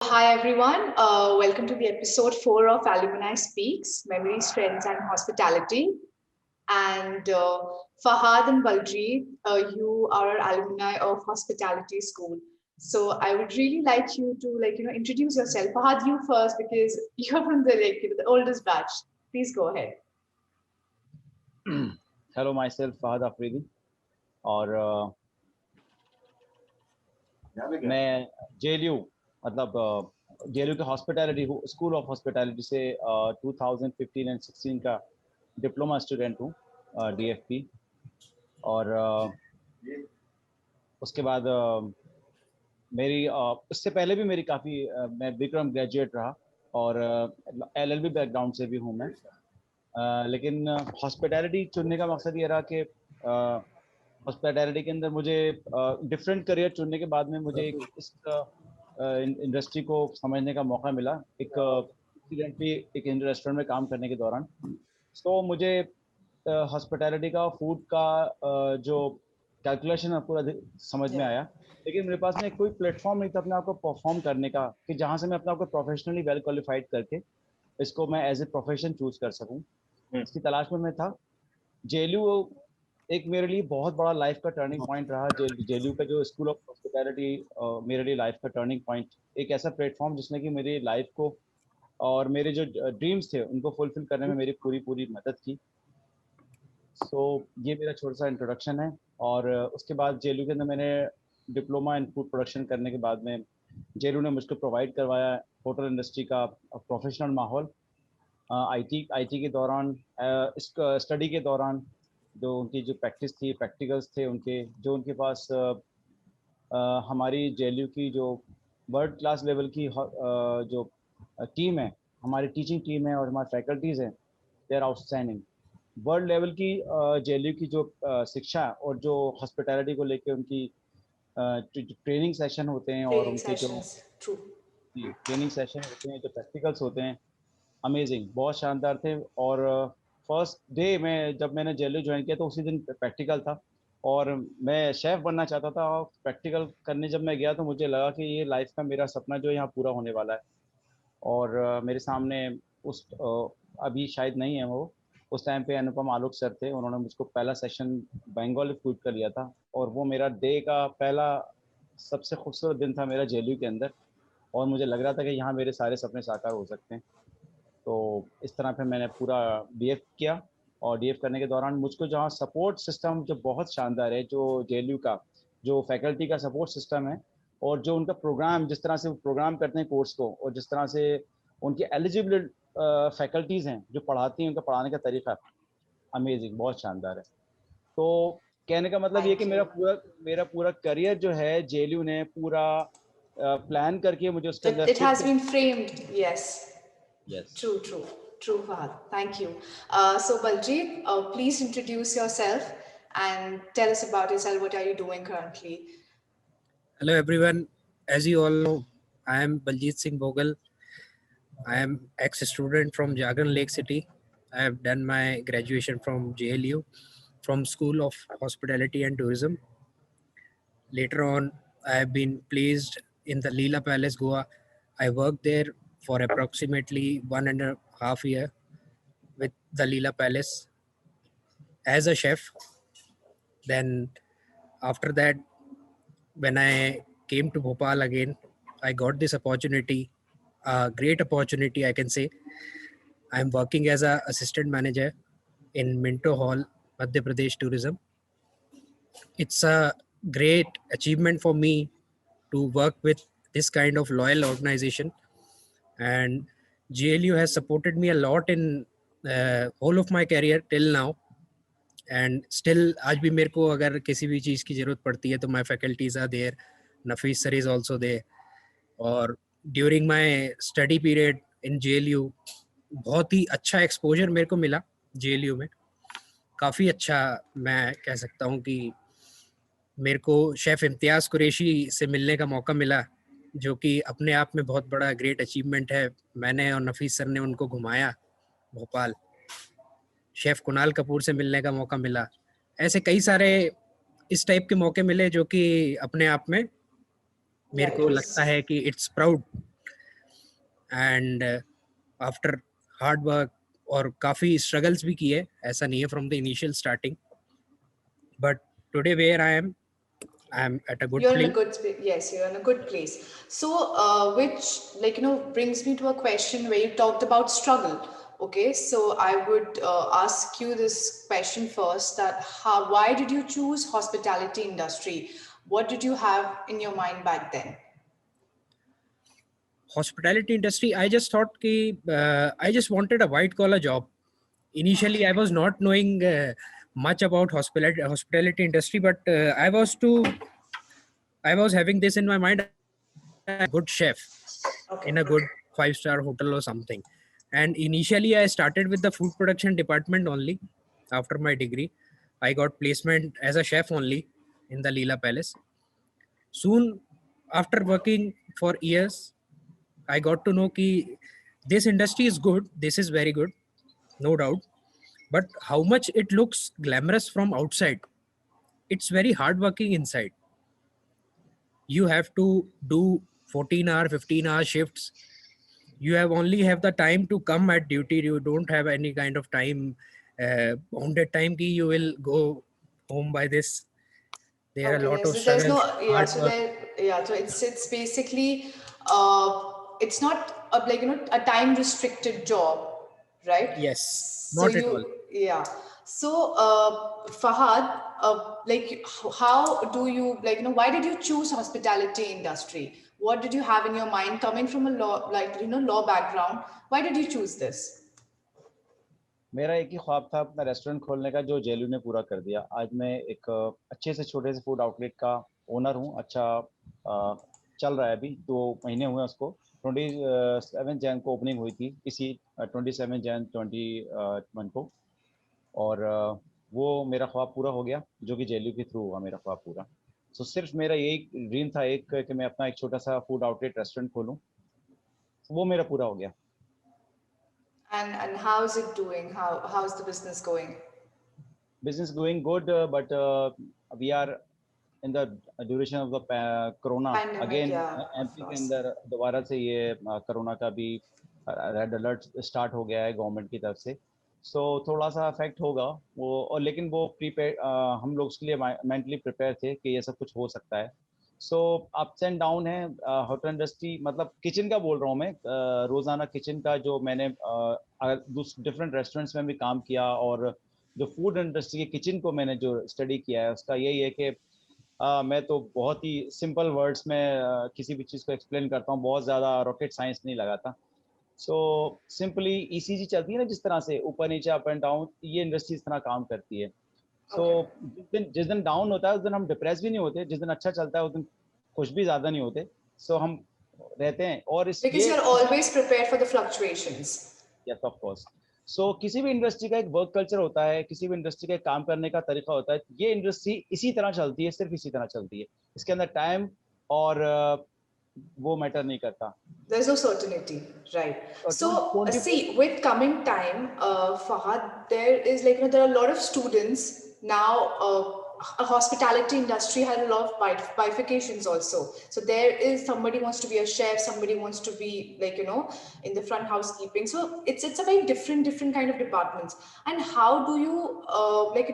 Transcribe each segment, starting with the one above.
Hi everyone, welcome to the episode 4 of Alumni Speaks, Memories, Trends and Hospitality. And Fahad and Baljeet, you are alumni of Hospitality School. So I would really like you to introduce yourself. Fahad, you first because you're from the oldest batch. Please go ahead. Hello, myself Fahad Afridi और मैं JLU मतलब JLU के hospitality school of hospitality से 2015 and 16 का diploma student हूँ DFP और उसके बाद मेरी उससे पहले भी मेरी काफ़ी मैं विक्रम ग्रेजुएट रहा और LLB बैकग्राउंड से भी हूँ मैं लेकिन हॉस्पिटैलिटी चुनने का मकसद ये रहा कि हॉस्पिटैलिटी के अंदर मुझे डिफरेंट करियर चुनने के बाद में मुझे इस इंडस्ट्री को समझने का मौका मिला एक एक्सीडेंटली एक रेस्टोरेंट में काम करने के दौरान। तो मुझे हॉस्पिटैलिटी का फूड का जो कैलकुलेशन है पूरा समझ में आया, लेकिन मेरे पास में कोई प्लेटफॉर्म नहीं था अपने आप को परफॉर्म करने का कि जहाँ से मैं अपने आप को प्रोफेशनली वेल क्वालिफाइड करके इसको मैं एज ए प्रोफेशन चूज कर सकूँ। इसकी तलाश में मैं था। JLU एक मेरे लिए बहुत बड़ा लाइफ का टर्निंग पॉइंट रहा। JLU का जो स्कूल ऑफ हॉस्पिटैलिटी मेरे लिए लाइफ का टर्निंग पॉइंट, एक ऐसा प्लेटफॉर्म जिसने कि मेरी लाइफ को और मेरे जो ड्रीम्स थे उनको फुलफिल करने में मेरी पूरी मदद की। सो ये मेरा छोटा सा इंट्रोडक्शन है। और उसके बाद JLU के अंदर मैंने डिप्लोमा इन फूड प्रोडक्शन करने के बाद में JLU ने मुझको प्रोवाइड करवाया होटल इंडस्ट्री का प्रोफेशनल माहौल। IT के दौरान इस स्टडी के दौरान जो उनकी जो प्रैक्टिस थी, प्रैक्टिकल्स थे उनके, जो उनके पास हमारी JLU की जो वर्ल्ड क्लास लेवल की जो टीम है, हमारी टीचिंग टीम है और हमारे फैकल्टीज़ हैं, they are outstanding. World level की JLU की जो शिक्षा और जो हॉस्पिटैलिटी को लेके उनकी ट्रेनिंग सेशन होते हैं और उनके जो ट्रेनिंग सेशन होते हैं, जो प्रैक्टिकल्स होते हैं, अमेजिंग, बहुत शानदार थे। और फर्स्ट डे में जब मैंने JLU ज्वाइन किया तो उसी दिन प्रैक्टिकल था और मैं शेफ़ बनना चाहता था। और प्रैक्टिकल करने जब मैं गया तो मुझे लगा कि ये लाइफ का मेरा सपना जो यहाँ पूरा होने वाला है। और मेरे सामने उस अभी शायद नहीं है वो, उस टाइम पे अनुपम आलोक सर थे, उन्होंने मुझको पहला सेशन बंगाली फूड का लिया था और वो मेरा डे का पहला सबसे खूबसूरत दिन था मेरा JLU के अंदर। और मुझे लग रहा था कि यहाँ मेरे सारे सपने साकार हो सकते हैं। तो इस तरह पे मैंने पूरा DF किया और DF करने के दौरान मुझको जहाँ सपोर्ट सिस्टम जो बहुत शानदार है, जो JLU का जो फैकल्टी का सपोर्ट सिस्टम है और जो उनका प्रोग्राम, जिस तरह से वो प्रोग्राम करते हैं कोर्स को और जिस तरह से उनकी एलिजिबल फैकल्टीज़ हैं जो पढ़ाती हैं, उनका पढ़ाने का तरीका अमेजिंग, बहुत शानदार है। तो कहने का मतलब ये कि मेरा पूरा करियर जो है JLU ने पूरा प्लान करके मुझे उसके अंदर It has been framed, yes. Yes. True, Fahad. Thank you. So, Baljeet, please introduce yourself and tell us about yourself. What are you doing currently? Hello, everyone. As you all know, I am Baljeet Singh Bogal. I am ex-student from Jagran Lake City. I have done my graduation from JLU, from School of Hospitality and Tourism. Later on, I have been placed in the Leela Palace, Goa. I worked there for approximately 1.5 years with the Leela Palace as a chef. Then after that, when I came to Bhopal again, I got this opportunity, a great opportunity, I can say. I'm working as an assistant manager in Minto Hall, Madhya Pradesh Tourism. It's a great achievement for me to work with this kind of loyal organization. And JLU has supported me a lot in whole of my career till now. And still आज भी मेरे को अगर किसी भी चीज़ की ज़रूरत पड़ती है तो my faculties are there, Nafees sir is also there. और during my study period in JLU बहुत ही अच्छा एक्सपोजर मेरे को मिला JLU में, काफ़ी अच्छा। मैं कह सकता हूँ कि मेरे को शेफ़ इम्तियाज़ कुरैशी से मिलने का मौका मिला, जो कि अपने आप में बहुत बड़ा ग्रेट अचीवमेंट है। मैंने और नफीस सर ने उनको घुमाया भोपाल। शेफ़ कुणाल कपूर से मिलने का मौका मिला। ऐसे कई सारे इस टाइप के मौके मिले जो कि अपने आप में मेरे को लगता है कि it's proud and after hard work और काफ़ी स्ट्रगल्स भी किए, ऐसा नहीं है from the initial starting, but today where I am at a good You're in a place. good space. Yes, you're in a good place. So, which, like, brings me to a question where you talked about struggle. Okay, so I would ask you this question first, that why did you choose hospitality industry? What did you have in your mind back then? Hospitality industry, I just thought ki I just wanted a white collar job. Initially I was not knowing much about hospitality industry, but I was having this in my mind, a good chef Okay. in a good 5-star hotel or something. And initially I started with the food production department only. After my degree I got placement as a chef only in the Leela Palace. Soon after working for years, I got to know कि this industry is good, this is very good, no doubt. But how much it looks glamorous from outside, it's very hard working inside. You have to do 14-hour, 15-hour shifts. You have only have the time to come at duty. You don't have any kind of time, bounded time कि you will go home by this. There are a lot Okay, of so there's struggles, no, yeah, hard so work. there, yeah, so it's basically, it's not a, like, a time restricted job, right? Yes, So not at all. yeah. So, Fahad, like, how do you, like, why did you choose hospitality industry? What did you have in your mind coming from a law, like, law background? Why did you choose this? मेरा एक ही ख्वाब था अपना restaurant खोलने का, जो जेलू ने पूरा कर दिया। आज मैं एक अच्छे से छोटे से फूड आउटलेट का ओनर हूँ। अच्छा चल रहा है, अभी 2 महीने हुए उसको। 27 जैन को ओपनिंग हुई थी, इसी 27 जैन 2021 को। और वो मेरा ख्वाब पूरा हो गया, जो कि जेलू के थ्रू हुआ मेरा ख्वाब पूरा। सो सिर्फ मेरा यही ड्रीम था एक, कि मैं अपना एक छोटा सा फूड आउटलेट रेस्टोरेंट खोलूँ। वो मेरा पूरा हो गया। And how is it doing? How's the business going? Business going good, but we are in the duration of the corona Pandemic, again। yeah, of MP के course. अंदर दोबारा से ये कोरोना का भी रेड अलर्ट स्टार्ट हो गया है गवर्नमेंट की तरफ से। सो थोड़ा सा इफेक्ट होगा वो, और लेकिन वो प्रीपेयर, हम लोग उसके लिए मेंटली प्रिपेयर थे कि ये सब कुछ हो सकता है। सो अप्स एंड डाउन है होटल इंडस्ट्री, मतलब किचन का बोल रहा हूँ मैं। रोज़ाना किचन का जो मैंने डिफरेंट रेस्टोरेंट्स में भी काम किया, और जो फूड इंडस्ट्री के किचन को मैंने जो स्टडी किया है, उसका यही है कि मैं तो बहुत ही सिंपल वर्ड्स में किसी भी चीज़ को एक्सप्लेन करता हूँ, बहुत ज़्यादा रॉकेट साइंस नहीं लगाता। सो सिंपली ईसीजी चलती है ना, जिस तरह से ऊपर नीचे अप एंड डाउन, ये इंडस्ट्री इस तरह काम करती है। सो Okay. जिस दिन डाउन होता है उस दिन हम डिप्रेस भी नहीं होते, जिस दिन अच्छा चलता है उस दिन खुश भी ज़्यादा नहीं होते। सो हम रहते हैं, और इस Because ये you're always prepared for the fluctuations. Yes of course. So किसी भी इंडस्ट्री का एक वर्क कल्चर होता है, किसी भी इंडस्ट्री का एक काम करने का तरीका होता है। ये इंडस्ट्री इसी तरह चलती है, सिर्फ इसी तरह चलती है। इसके अंदर टाइम और वो मैटर नहीं करता। There's no certainty, right? So, 24 see, with coming time, Fahad, there is, like, there are a lot of students now. A hospitality industry has a lot of bifurcations also. So there is, somebody wants to be a chef, somebody wants to be, like, in the front housekeeping. So it's a very different kind of departments. And how do you, like,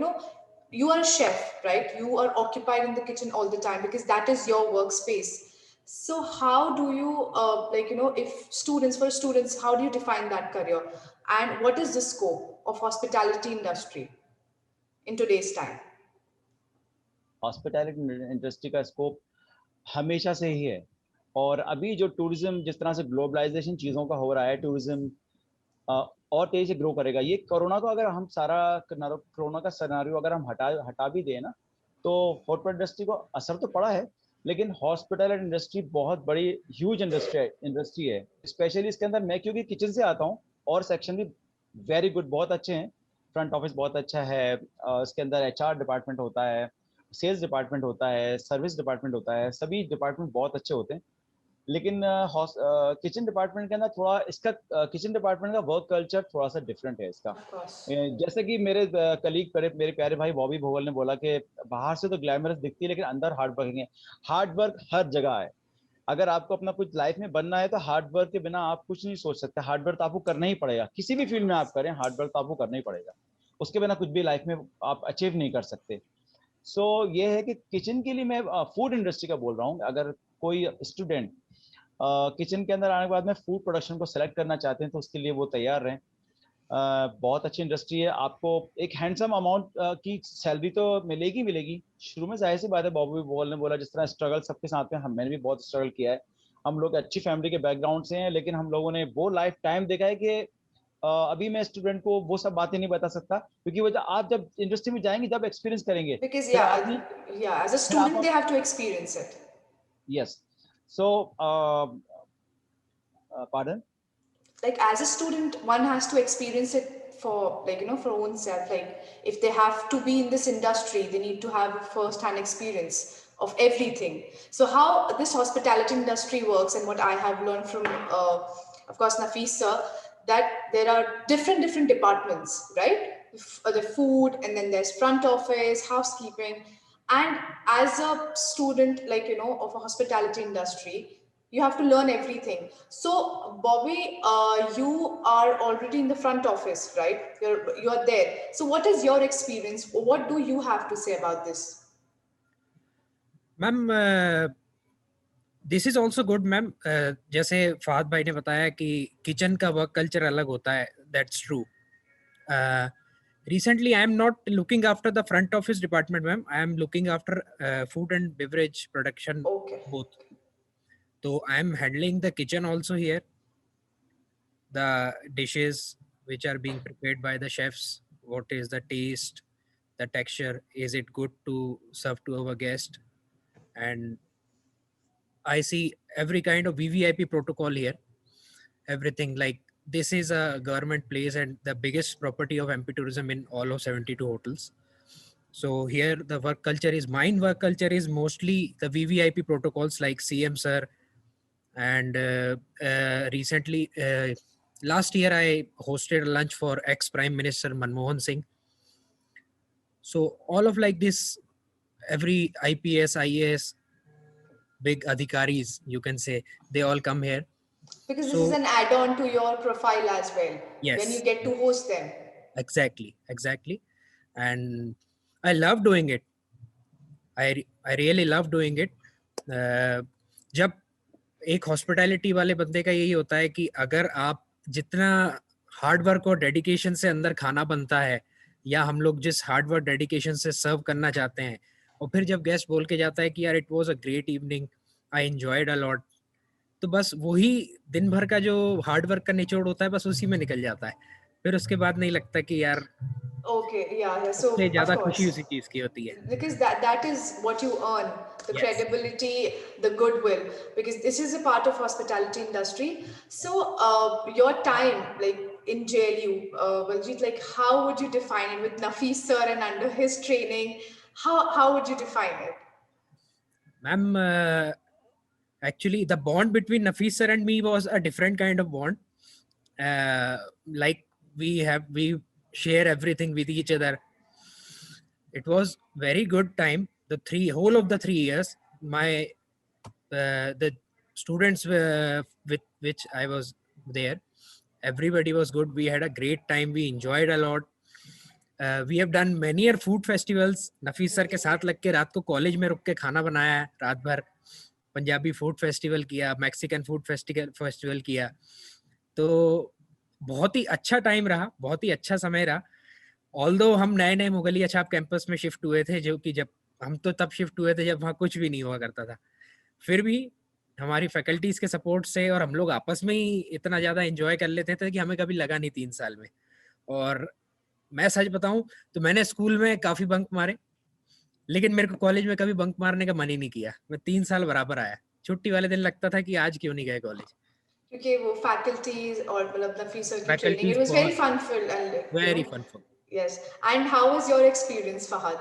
you are a chef, right? You are occupied in the kitchen all the time because that is your workspace. So how do you, like, if students, for students, how do you define that career? And what is the scope of hospitality industry in today's time? Hospitality industry का scope हमेशा से ही है। और अभी जो tourism, जिस तरह से ग्लोबलाइजेशन चीज़ों का हो रहा है, टूरिज्म और तेजी से ग्रो करेगा। ये कोरोना को अगर हम सारा कोरोना का सिनेरियो अगर हम हटा भी दें ना, तो होटल इंडस्ट्री को असर तो पड़ा है, लेकिन हॉस्पिटैलिटी इंडस्ट्री बहुत बड़ी ह्यूज इंडस्ट्री है। स्पेशली इसके अंदर मैं क्योंकि किचन से आता हूँ, और सेक्शन भी वेरी गुड, बहुत अच्छे हैं। फ्रंट ऑफिस बहुत अच्छा है, इसके अंदर एचआर डिपार्टमेंट होता है, सेल्स डिपार्टमेंट होता है, सर्विस डिपार्टमेंट होता है, सभी डिपार्टमेंट बहुत अच्छे होते हैं। लेकिन किचन डिपार्टमेंट के अंदर थोड़ा इसका किचन डिपार्टमेंट का वर्क कल्चर थोड़ा सा डिफरेंट है इसका। Of course. जैसे कि मेरे कलीग, मेरे प्यारे भाई बॉबी भोगल ने बोला कि बाहर से तो ग्लैमरस दिखती है, लेकिन अंदर हार्ड वर्किंग है। हार्ड वर्क हर जगह है, अगर आपको अपना कुछ लाइफ में बनना है तो हार्ड वर्क के बिना आप कुछ नहीं सोच सकते। हार्ड वर्क तो आपको करना ही पड़ेगा, किसी भी फील्ड में आप करें हार्ड वर्क तो आपको करना ही पड़ेगा, उसके बिना कुछ भी लाइफ में आप अचीव नहीं कर सकते। सो ये है कि किचन के लिए मैं फूड इंडस्ट्री का बोल रहा हूँ। अगर कोई स्टूडेंट किचन के अंदर आने के बाद में फूड प्रोडक्शन को सेलेक्ट करना चाहते हैं तो उसके लिए वो तैयार रहें। बहुत अच्छी इंडस्ट्री है, आपको एक हैंडसम अमाउंट की सैलरी तो मिलेगी मिलेगी शुरू में। जाहिर सी बात है, बॉबी बॉल ने बोला जिस तरह स्ट्रगल सबके साथ में, हम मैंने भी बहुत स्ट्रगल किया है। हम लोग अच्छी फैमिली के बैकग्राउंड से हैं, लेकिन हम लोगों ने वो लाइफ टाइम देखा है कि अभी मैं स्टूडेंट को वो सब बातें नहीं बता सकता, क्योंकि वो आप जब इंडस्ट्री में जाएंगे, जब एक्सपीरियंस करेंगे, Because फिर आप नहीं, yeah, as a फिर student आप, they have to experience it. Yes. So pardon, Like as a student one has to experience it for, like, you know, for own self. Like if they have to be in this industry they need to have first hand experience of everything. So how this hospitality industry works, and what I have learned from of course Nafis sir, that there are different departments, right? The food, and then there's front office, housekeeping. And as a student, like, you know, of a hospitality industry, you have to learn everything. So Bobby, you are already in the front office, right? You're there. So what is your experience? What do you have to say about this? Ma'am this is also good ma'am. जैसे फहद भाई ने बताया कि kitchen का work culture अलग होता है, that's true. recently I am not looking after the front office department ma'am, I am looking after food and beverage production, Okay. both. So I am handling the kitchen also here, the dishes which are being prepared by the chefs, what is the taste, the texture, is it good to serve to our guest. And I see every kind of VVIP protocol here, everything. Like this is a government place and the biggest property of MP Tourism in all of 72 hotels. So here the work culture is, mine work culture is mostly the VVIP protocols like CM sir. And recently, last year I hosted a lunch for ex-Prime Minister Manmohan Singh. So all of like this, every IPS, IAS, big adhikaris, you can say, they all come here. Because this So is an add-on to your profile as well, when you yes, get to host them. exactly. And I love doing it. I really love doing it. जब एक hospitality वाले बंदे का यही होता है कि अगर आप जितना हार्ड वर्क और डेडिकेशन से अंदर खाना बनता है, या हम लोग जिस हार्ड वर्क डेडिकेशन से सर्व करना चाहते हैं, और फिर जब गेस्ट बोल के जाता है कि यार it was a great evening, I enjoyed a lot, तो बस वही दिन भर का जो हार्ड वर्क का निचोड़ होता है बस उसी में निकल जाता है। फिर उसके बाद नहीं लगता कि यार Okay, yeah. So उससे of ज्यादा खुशी course, उसी चीज की होती है। because that is what you earn, the Yes. credibility, the goodwill, because this is a part of hospitality industry. So your time, like in JLU, Valjit, like how would you define it with Nafis sir and under his training? How would you define it? Ma'am, actually the bond between Nafis sir and me was a different kind of bond. Like we share everything with each other. It was very good time. The whole of the 3 years, my the students with which I was there, everybody was good. We had a great time. We enjoyed a lot. We have done many food festivals. Nafees sir के साथ लग के रात को college में रुक के खाना बनाया है, रात भर पंजाबी फूड फेस्टिवल किया, मैक्सिकन फूड फेस्टिवल किया। तो बहुत ही अच्छा टाइम रहा, बहुत ही अच्छा समय रहा। ऑल्दो हम नए नए मुगलिया छाप कैंपस में शिफ्ट हुए थे, जो कि जब हम तो तब शिफ्ट हुए थे जब वहाँ कुछ भी नहीं हुआ करता था। फिर भी हमारी फैकल्टीज के सपोर्ट से और हम लोग आपस में ही इतना ज्यादा एंजॉय कर लेते थे कि हमें कभी लगा नहीं 3 साल में। और मैं सच बताऊं तो मैंने स्कूल में काफी बंक मारे, लेकिन मेरे को कॉलेज में कभी बंक मारने का मन ही नहीं किया। मैं 3 साल बराबर आया। छुट्टी वाले दिन लगता था कि आज क्यों नहीं गए कॉलेज। क्योंकि वो फैकल्टीज और मतलब नफीस सर की training, faculties it was very बहुत fun filled and you very know. Fun for. Yes, and how was your experience Fahad?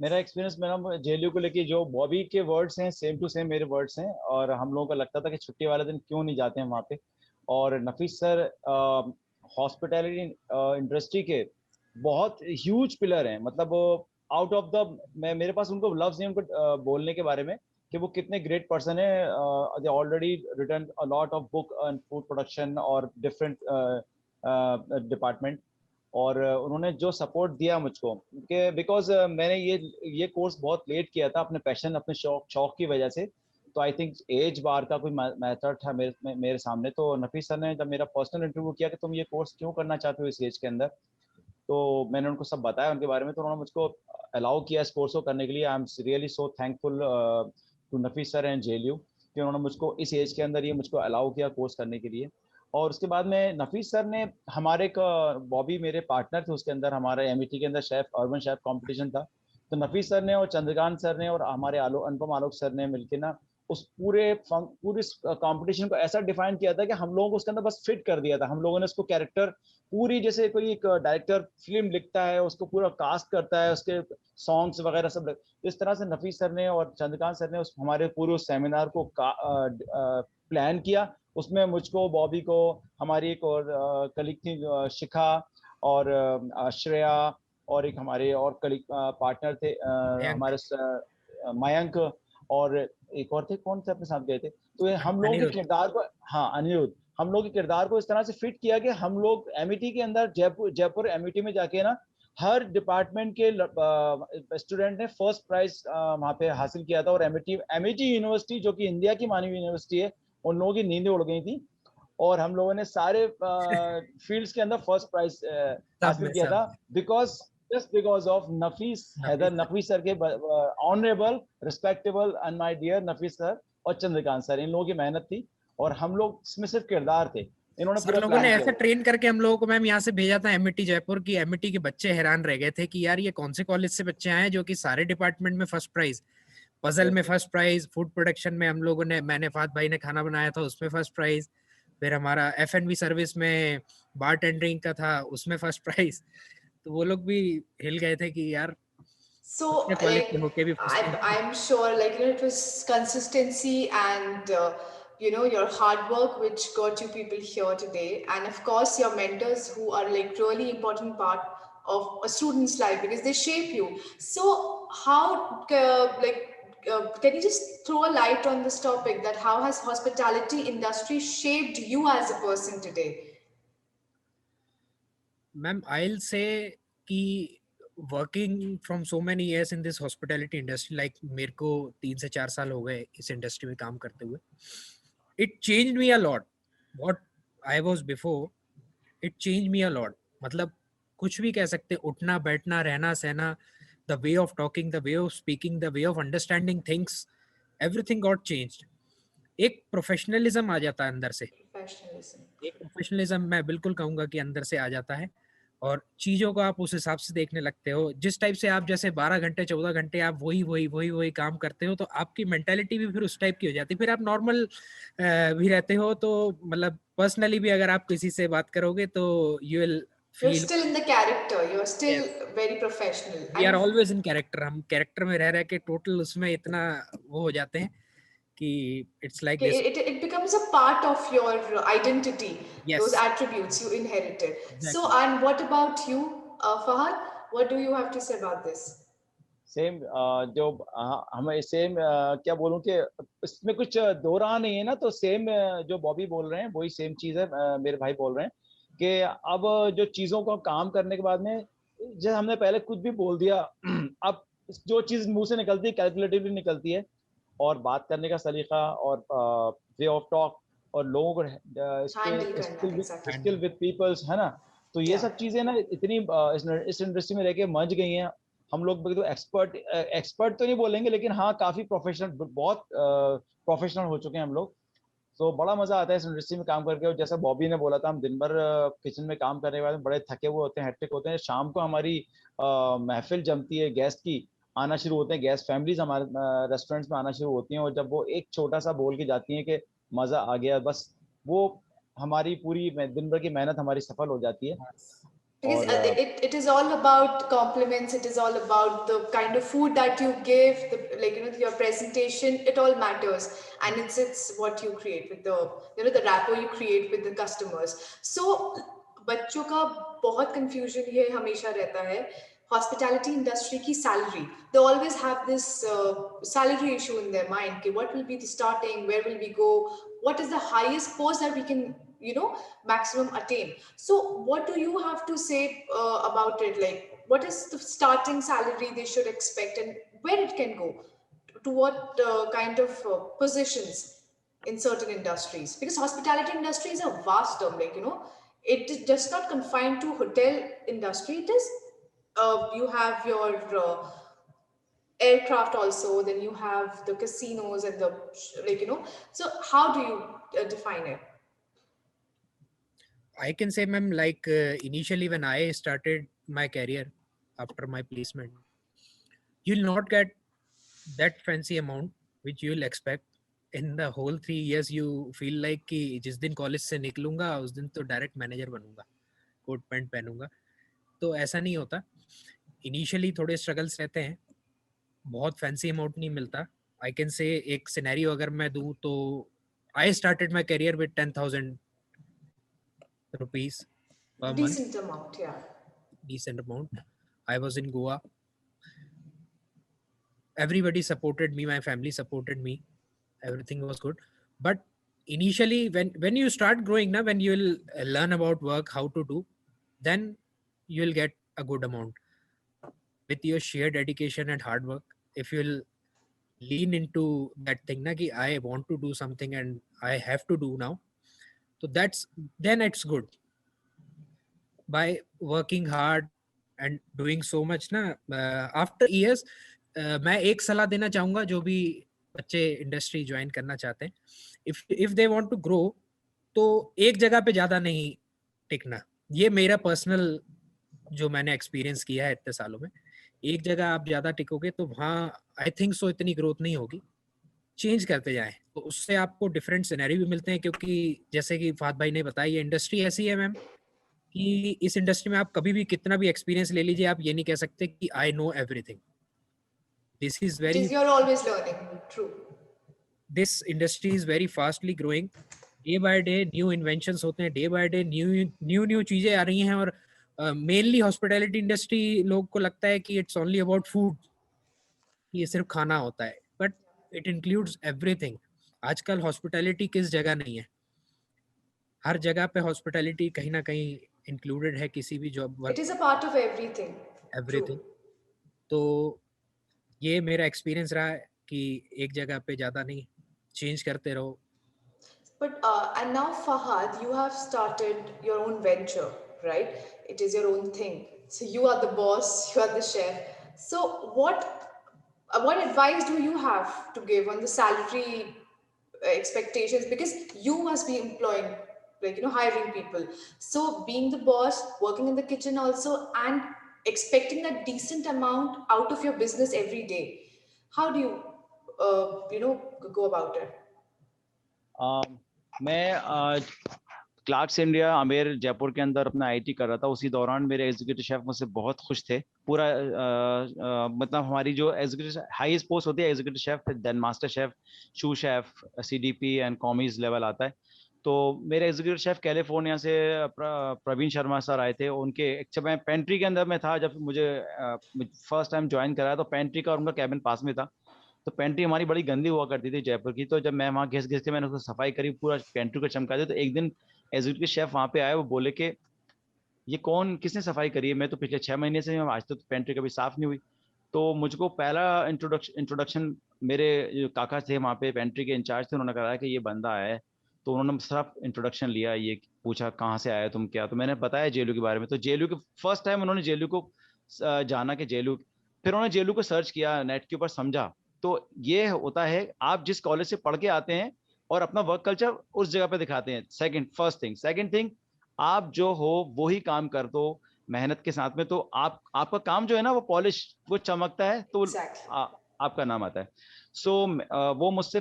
मेरा एक्सपीरियंस, मेरा जेएलयू को लेके जो बॉबी के वर्ड्स हैं सेम टू सेम मेरे वर्ड्स हैं। और हम लोगों को लगता था कि छुट्टी वाले दिन क्यों नहीं जाते हैं वहाँ पे। और नफीस सर हॉस्पिटैलिटी इंडस्ट्री के बहुत ह्यूज पिलर हैं। मतलब आउट ऑफ द, मैं मेरे पास उनको लफ्ज नहीं उनको बोलने के बारे में, कि वो कितने ग्रेट पर्सन है. They already written a lot of book on food production और डिफरेंट डिपार्टमेंट. और उन्होंने जो सपोर्ट दिया मुझको कि बिकॉज मैंने ये कोर्स बहुत लेट किया था अपने पैशन अपने शौक की वजह से. तो आई थिंक एज बार का कोई मैटर था मेरे सामने. तो नफीस सर ने जब मेरा पर्सनल इंटरव्यू किया कि तुम ये कोर्स क्यों करना चाहते हो इस एज के अंदर, तो मैंने उनको सब बताया उनके बारे में. तो उन्होंने मुझको अलाउ किया इस कोर्स को करने के लिए. I am really so thankful to Nafees sir and JLU कि उन्होंने मुझको इस एज के अंदर ये मुझको अलाउ किया कोर्स करने के लिए. और उसके बाद में नफीस सर ने हमारे एक बॉबी मेरे पार्टनर थे उसके अंदर, हमारे एमईटी के अंदर शेफ अर्बन शेफ कंपटीशन था. तो नफीस सर ने और चंद्रकांत सर ने और हमारे अनुपम आलोक सर ने मिलकर ना उस पूरे कंपटीशन को ऐसा डिफाइन किया था कि हम लोगों को उसके अंदर बस फिट कर दिया था. हम लोगों ने उसको कैरेक्टर पूरी, जैसे कोई एक डायरेक्टर फिल्म लिखता है उसको पूरा कास्ट करता है, उसके सॉन्ग्स वगैरह सब. इस तरह से नफीस सर ने और चंद्रकांत सर ने उस हमारे पूरे सेमिनार को प्लान किया. उसमें मुझको, बॉबी को, हमारी एक और कलीग थी शिखा और श्रेया, और एक हमारे और कलीग पार्टनर थे हमारे मयंक, और एक और थे, कौन से अपने साथ गए थे. तो ये हम लोगों के किरदार को, हाँ अनिरुद्ध, हम लोग के किरदार को इस तरह से फिट किया कि हम लोग एमईटी के अंदर जयपुर एमईटी में जाके ना हर डिपार्टमेंट के स्टूडेंट ने फर्स्ट प्राइज वहाँ पे हासिल किया था. और एमईटी यूनिवर्सिटी जो कि इंडिया की मानव यूनिवर्सिटी है, उन लोगों की नींदें उड़ गई थी और हम लोगों ने सारे फील्ड्स के अंदर फर्स्ट प्राइज हासिल किया था. Because of Nafees Haider, Nafees sir के honourable respectable and my dear Nafees sir और चंद्रकांत सर, इन लोगों की मेहनत थी. और हम लोग इसमें सिर्फ किरदार थे. इन्होंने सर लोगों ने ऐसा ट्रेन करके हम लोगों को मैम यहाँ से भेजा था एमईटी जयपुर की. एमईटी के बच्चे हैरान रह गए थे कि यार ये कौन से कॉलेज से बच्चे आए जो कि सारे डिपार्टमेंट में फर्स्ट प्राइज, पजल में फर्स्ट प्राइज, फूड प्रोडक्शन में हम लोगों ने, मैंने फात भाई ने खाना बनाया था उसमें फर्स्ट प्राइज, फिर हमारा एफएनबी सर्विस में बार टेंडरिंग का था उसमें फर्स्ट प्राइज. तो वो लोग भी हिल गए थे कि यार so like I'm sure like it was consistency and your hard work which got you people here today, and of course your mentors who are like really important part of a student's life because they shape you. So how can you just throw a light on this topic, that how has hospitality industry shaped you as a person today? Ma'am, I'll say कि working from so many years in this hospitality industry, like मेरे को 3 से 4 साल हो गए इस industry में काम करते हुए. It changed me a lot. What I was before, it changed me a lot. मतलब कुछ भी कह सकते, उठना बैठना रहना सहना, the way of talking, the way of speaking, the way of understanding things, everything got changed. एक प्रोफेशनलिज्म आ जाता है अंदर से. एक प्रोफेशनलिज्म मैं बिल्कुल कहूंगा कि अंदर से आ जाता है और चीजों को आप उस हिसाब से देखने लगते हो. जिस टाइप से आप जैसे 12 घंटे 14 घंटे आप वही काम करते हो तो आपकी मेंटालिटी भी फिर उस टाइप की हो जाती है. फिर आप नॉर्मल भी रहते हो तो मतलब पर्सनली भी अगर आप किसी से बात करोगे तो you will You're still in the character. You're still very professional. We are always in character. हम कैरेक्टर में रह के टोटल उसमें इतना वो हो जाते हैं कि it's like this. It becomes a part of your identity. Yes. Those attributes you inherited. Exactly. So, and what about you, Fahad? What do you have to say about this? Same जो हमें same क्या बोलूं कि इसमें कुछ दो राह नहीं है ना. तो सेम जो बॉबी बोल रहे हैं वही सेम चीज़ है मेरे भाई बोल रहे हैं कि अब जो चीज़ों को काम करने के बाद में, जैसे हमने पहले कुछ भी बोल दिया, अब जो चीज़ मुंह से निकलती है कैलकुलेटिवली निकलती है, और बात करने का सलीका और वे ऑफ टॉक और लोगों को स्किल विद पीपल्स है ना. तो ये सब चीज़ें ना इतनी इस इंडस्ट्री में रह के मज गई हैं. हम लोग तो एक्सपर्ट तो नहीं बोलेंगे, लेकिन हाँ काफ़ी प्रोफेशनल, बहुत प्रोफेशनल हो चुके हैं हम लोग. तो बड़ा मज़ा आता है इस इंडस्ट्री में काम करके. और जैसा बॉबी ने बोला था, हम दिन भर किचन में काम करने के बाद बड़े थके हुए होते हैं, हेक्टिक होते हैं. शाम को हमारी महफिल जमती है, गेस्ट की आना शुरू होते हैं, गेस्ट फैमिलीज हमारे रेस्टोरेंट्स में आना शुरू होती हैं. और जब वो एक छोटा सा बोल के जाती हैं कि मज़ा आ गया, बस वो हमारी पूरी दिन भर की मेहनत हमारी सफल हो जाती है. Because it is all about compliments. It is all about the kind of food that you give, your presentation. It all matters, and it's what you create with the the rapport you create with the customers. So बच्चों का बहुत confusion ये हमेशा रहता है hospitality industry ki salary, they always have this salary issue in their mind ki what will be the starting, where will we go, what is the highest post that we can, you know, maximum attain. So what do you have to say about it? Like, what is the starting salary they should expect, and where it can go, to what kind of positions in certain industries? Because hospitality industry is a vast term, like, you know, it is just not confined to hotel industry. It is you have your aircraft also, then you have the casinos and the, like, you know, so how do you define it? I can say, ma'am, like initially when I started my career after my placement, you'll not get that fancy amount which you'll expect in the whole 3 years. You feel like कि जिस दिन college से निकलूंगा उस दिन तो direct manager बनूंगा, coat pant पहनूंगा. तो ऐसा नहीं होता. इनिशियली थोड़े स्ट्रगल्स रहते हैं, बहुत फैंसी अमाउंट नहीं मिलता. आई कैन से एक सिनेरियो अगर मैं दूं तो I started my career with 10,000 rupees per month. Decent amount, yeah. Decent amount. I was in Goa. Everybody supported me, my family supported me, everything was good. But initially when you start growing now, when you will learn about work, how to do, then you will get a good amount with your sheer dedication and hard work. If you'll lean into that thing na ki I want to do something and I have to do now, so then it's good. By working hard and doing so much na, after years, मैं एक सलाह देना चाहूंगा जो भी बच्चे industry join करना चाहते हैं, if they want to grow, तो एक जगह पे ज्यादा नहीं टिकना. ये मेरा पर्सनल जो मैंने एक्सपीरियंस किया है इतने सालों में. एक जगह आप ज्यादा टिकोगे तो वहाँ आई थिंक सो इतनी ग्रोथ नहीं होगी. चेंज करते जाएं तो उससे आपको डिफरेंट सिनेरियो भी मिलते हैं, क्योंकि जैसे कि फात भाई ने बताया, ये इंडस्ट्री ऐसी है मैम कि इस इंडस्ट्री में आप कभी भी कितना भी एक्सपीरियंस ले लीजिए, आप ये नहीं कह सकते कि I know everything. This is very, you're always learning. True. This industry is very fastly growing. Day by day new inventions होते हैं, day by day new चीजें आ रही हैं. और mainly hospitality industry लोग को लगता है कि it's only about food, ये सिर्फ खाना होता है, but it includes everything. आजकल hospitality किस जगह नहीं है, हर जगह पे hospitality कहीं ना कहीं included है किसी भी job work. It is a part of everything. Everything. तो ये मेरा एक्सपीरियंस रहा है कि एक जगह पे ज्यादा नहीं, चेंज करते रहो. But and now Fahad, you have started your own venture, right? It is your own thing. So you are the boss, you are the chef. So what advice do you have to give on the salary expectations? Because you must be employing, like, you know, hiring people. So being the boss, working in the kitchen also, and expecting a decent amount out of your business every day, how do you you know, go about it? मैं Clarks India Amer Jaipur के अंदर अपना IT कर रहा था. उसी दौरान मेरे एग्जीक्यूटिव शेफ मुझसे बहुत खुश थे. पूरा मतलब हमारी जो एग्जीक्यूटिव हाईएस्ट पोस्ट होती है executive chef, then master chef, sous chef, CDP and commis level आता है. तो मेरे एग्जीक्यूटिव शेफ कैलिफोर्निया से प्रवीण शर्मा सर आए थे. उनके मैं पेंट्री के अंदर में था जब मुझे फर्स्ट टाइम ज्वाइन कराया, तो पेंट्री का और उनका कैबिन पास में था. तो पेंट्री हमारी बड़ी गंदी हुआ करती थी जयपुर की. तो जब मैं वहाँ घिस के मैंने उसको सफाई करी, पूरा पेंट्री को चमका दिया. तो एक दिन एग्जीक्यूटिव शेफ वहाँ पे आए, वो बोले कि ये कौन, किसने सफाई करी है? मैं तो पिछले 6 महीने से आज तो पेंट्री कभी साफ नहीं हुई. तो मुझको पहला इंट्रोडक्शन मेरे जो काका थे वहाँ पे पेंट्री के इंचार्ज थे, उन्होंने कहा कि ये बंदा है. तो उन्होंने सिर्फ इंट्रोडक्शन लिया, ये पूछा कहाँ से आया तुम, क्या? तो मैंने बताया जेलू के बारे में. तो जेलू के फर्स्ट टाइम उन्होंने जेलू को जाना कि जेलू, फिर उन्होंने जेलू को सर्च किया नेट के ऊपर, समझा. तो ये होता है, आप जिस कॉलेज से पढ़ के आते हैं और अपना वर्क कल्चर उस जगह पे दिखाते हैं. सेकंड थिंग, आप जो हो वो ही काम कर दो मेहनत के साथ में, तो आपका काम जो है ना वो पॉलिश, वो चमकता है, तो आपका नाम आता है. सो वो मुझसे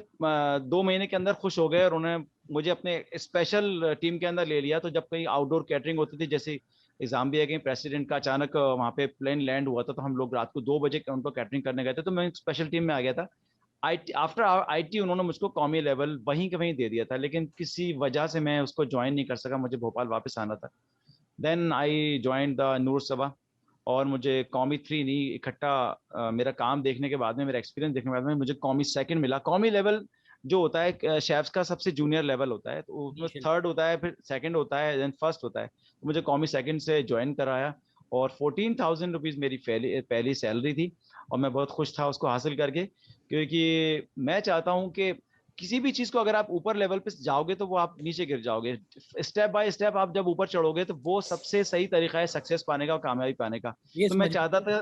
2 महीने के अंदर खुश हो गए और उन्होंने मुझे अपने स्पेशल टीम के अंदर ले लिया. तो जब कहीं आउटडोर कैटरिंग होती थी, जैसे एग्जाम भी है कहीं प्रेसिडेंट का अचानक वहाँ पे प्लेन लैंड हुआ था, तो हम लोग रात को 2 बजे उनको कैटरिंग करने गए थे. तो मैं स्पेशल टीम में आ गया था. आफ्टर आईटी उन्होंने मुझको कॉमी लेवल वहीं के वहीं दे दिया था, लेकिन किसी वजह से मैं उसको ज्वाइन नहीं कर सका, मुझे भोपाल वापस आना था. देन आई ज्वाइन द नूर सबा. और मुझे कॉमी 3 नहीं, इकट्ठा मेरा काम देखने के बाद में, मेरा एक्सपीरियंस देखने के बाद में मुझे कॉमी 2 मिला। कॉमी लेवल जो होता है शेफ्स का सबसे जूनियर लेवल होता है, तो उसमें Initial. 3rd होता है, फिर 2nd होता है, देन 1st होता है। तो मुझे कॉमी 2nd से ज्वाइन कराया और 14,000 रुपीज़ मेरी पहली सैलरी थी और मैं बहुत खुश था उसको हासिल करके, क्योंकि मैं चाहता हूँ कि किसी भी चीज को अगर आप ऊपर लेवल पे जाओगे तो वो आप नीचे गिर जाओगे। स्टेप बाय स्टेप आप जब ऊपर चढ़ोगे तो वो सबसे सही तरीका है सक्सेस पाने का और कामयाबी पाने का। ये तो मैं समझ चाहता था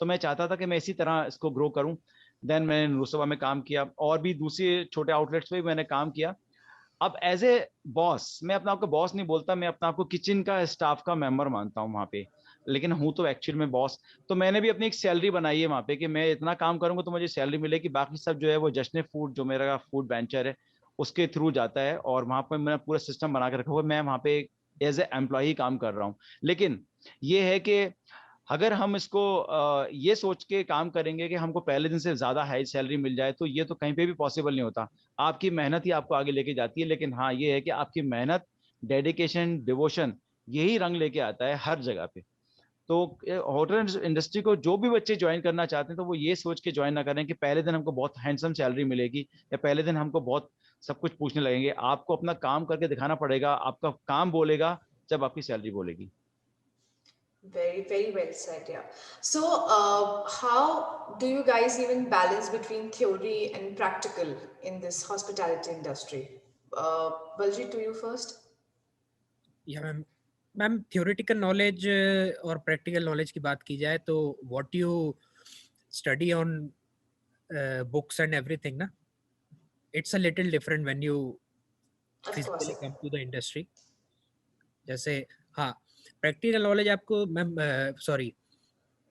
तो मैं चाहता था कि मैं इसी तरह इसको ग्रो करूं। देन मैंने नुरुसबा में काम किया और भी दूसरे छोटे आउटलेट्स पे भी मैंने काम किया। अब एज ए बॉस, मैं अपना आपको बॉस नहीं बोलता, मैं अपना आपको किचन का स्टाफ का मेंबर मानता हूँ वहाँ पे, लेकिन हूँ तो एक्चुअल में बॉस। तो मैंने भी अपनी एक सैलरी बनाई है वहाँ पे कि मैं इतना काम करूंगा तो मुझे सैलरी मिलेगी, बाकी सब जो है वो जश्न फूड जो मेरा फूड वेंचर है उसके थ्रू जाता है और वहाँ पे मैंने पूरा सिस्टम बना के रखा हुआ है। मैं वहाँ पे एज ए एम्प्लॉय काम कर रहा हूँ। लेकिन ये है कि अगर हम इसको ये सोच के काम करेंगे कि हमको पहले दिन से ज्यादा हाई सैलरी मिल जाए तो ये तो कहीं पे भी पॉसिबल नहीं होता। आपकी मेहनत ही आपको आगे लेके जाती है, लेकिन हाँ ये है कि आपकी मेहनत, डेडिकेशन, डिवोशन यही रंग लेके आता है हर जगह पे। तो होटल इंडस्ट्री को जो भी बच्चे ज्वाइन करना चाहते हैं तो वो ये सोच के ज्वाइन ना करें कि पहले दिन हमको बहुत हैंडसम सैलरी मिलेगी या पहले दिन हमको बहुत सब कुछ पूछने लगेंगे। आपको अपना काम करके दिखाना पड़ेगा, आपका काम बोलेगा जब आपकी सैलरी बोलेगी। Very, very well said. Yeah. So, how do you guys even balance between theory and practical in this hospitality industry? Baljeet, to you first. या मैम theoretical knowledge और practical knowledge की बात की जाए तो what you study on books and everything ना, it's a little different when you Of course. physically come to the industry. जैसे हाँ, प्रैक्टिकल नॉलेज आपको मैम सॉरी,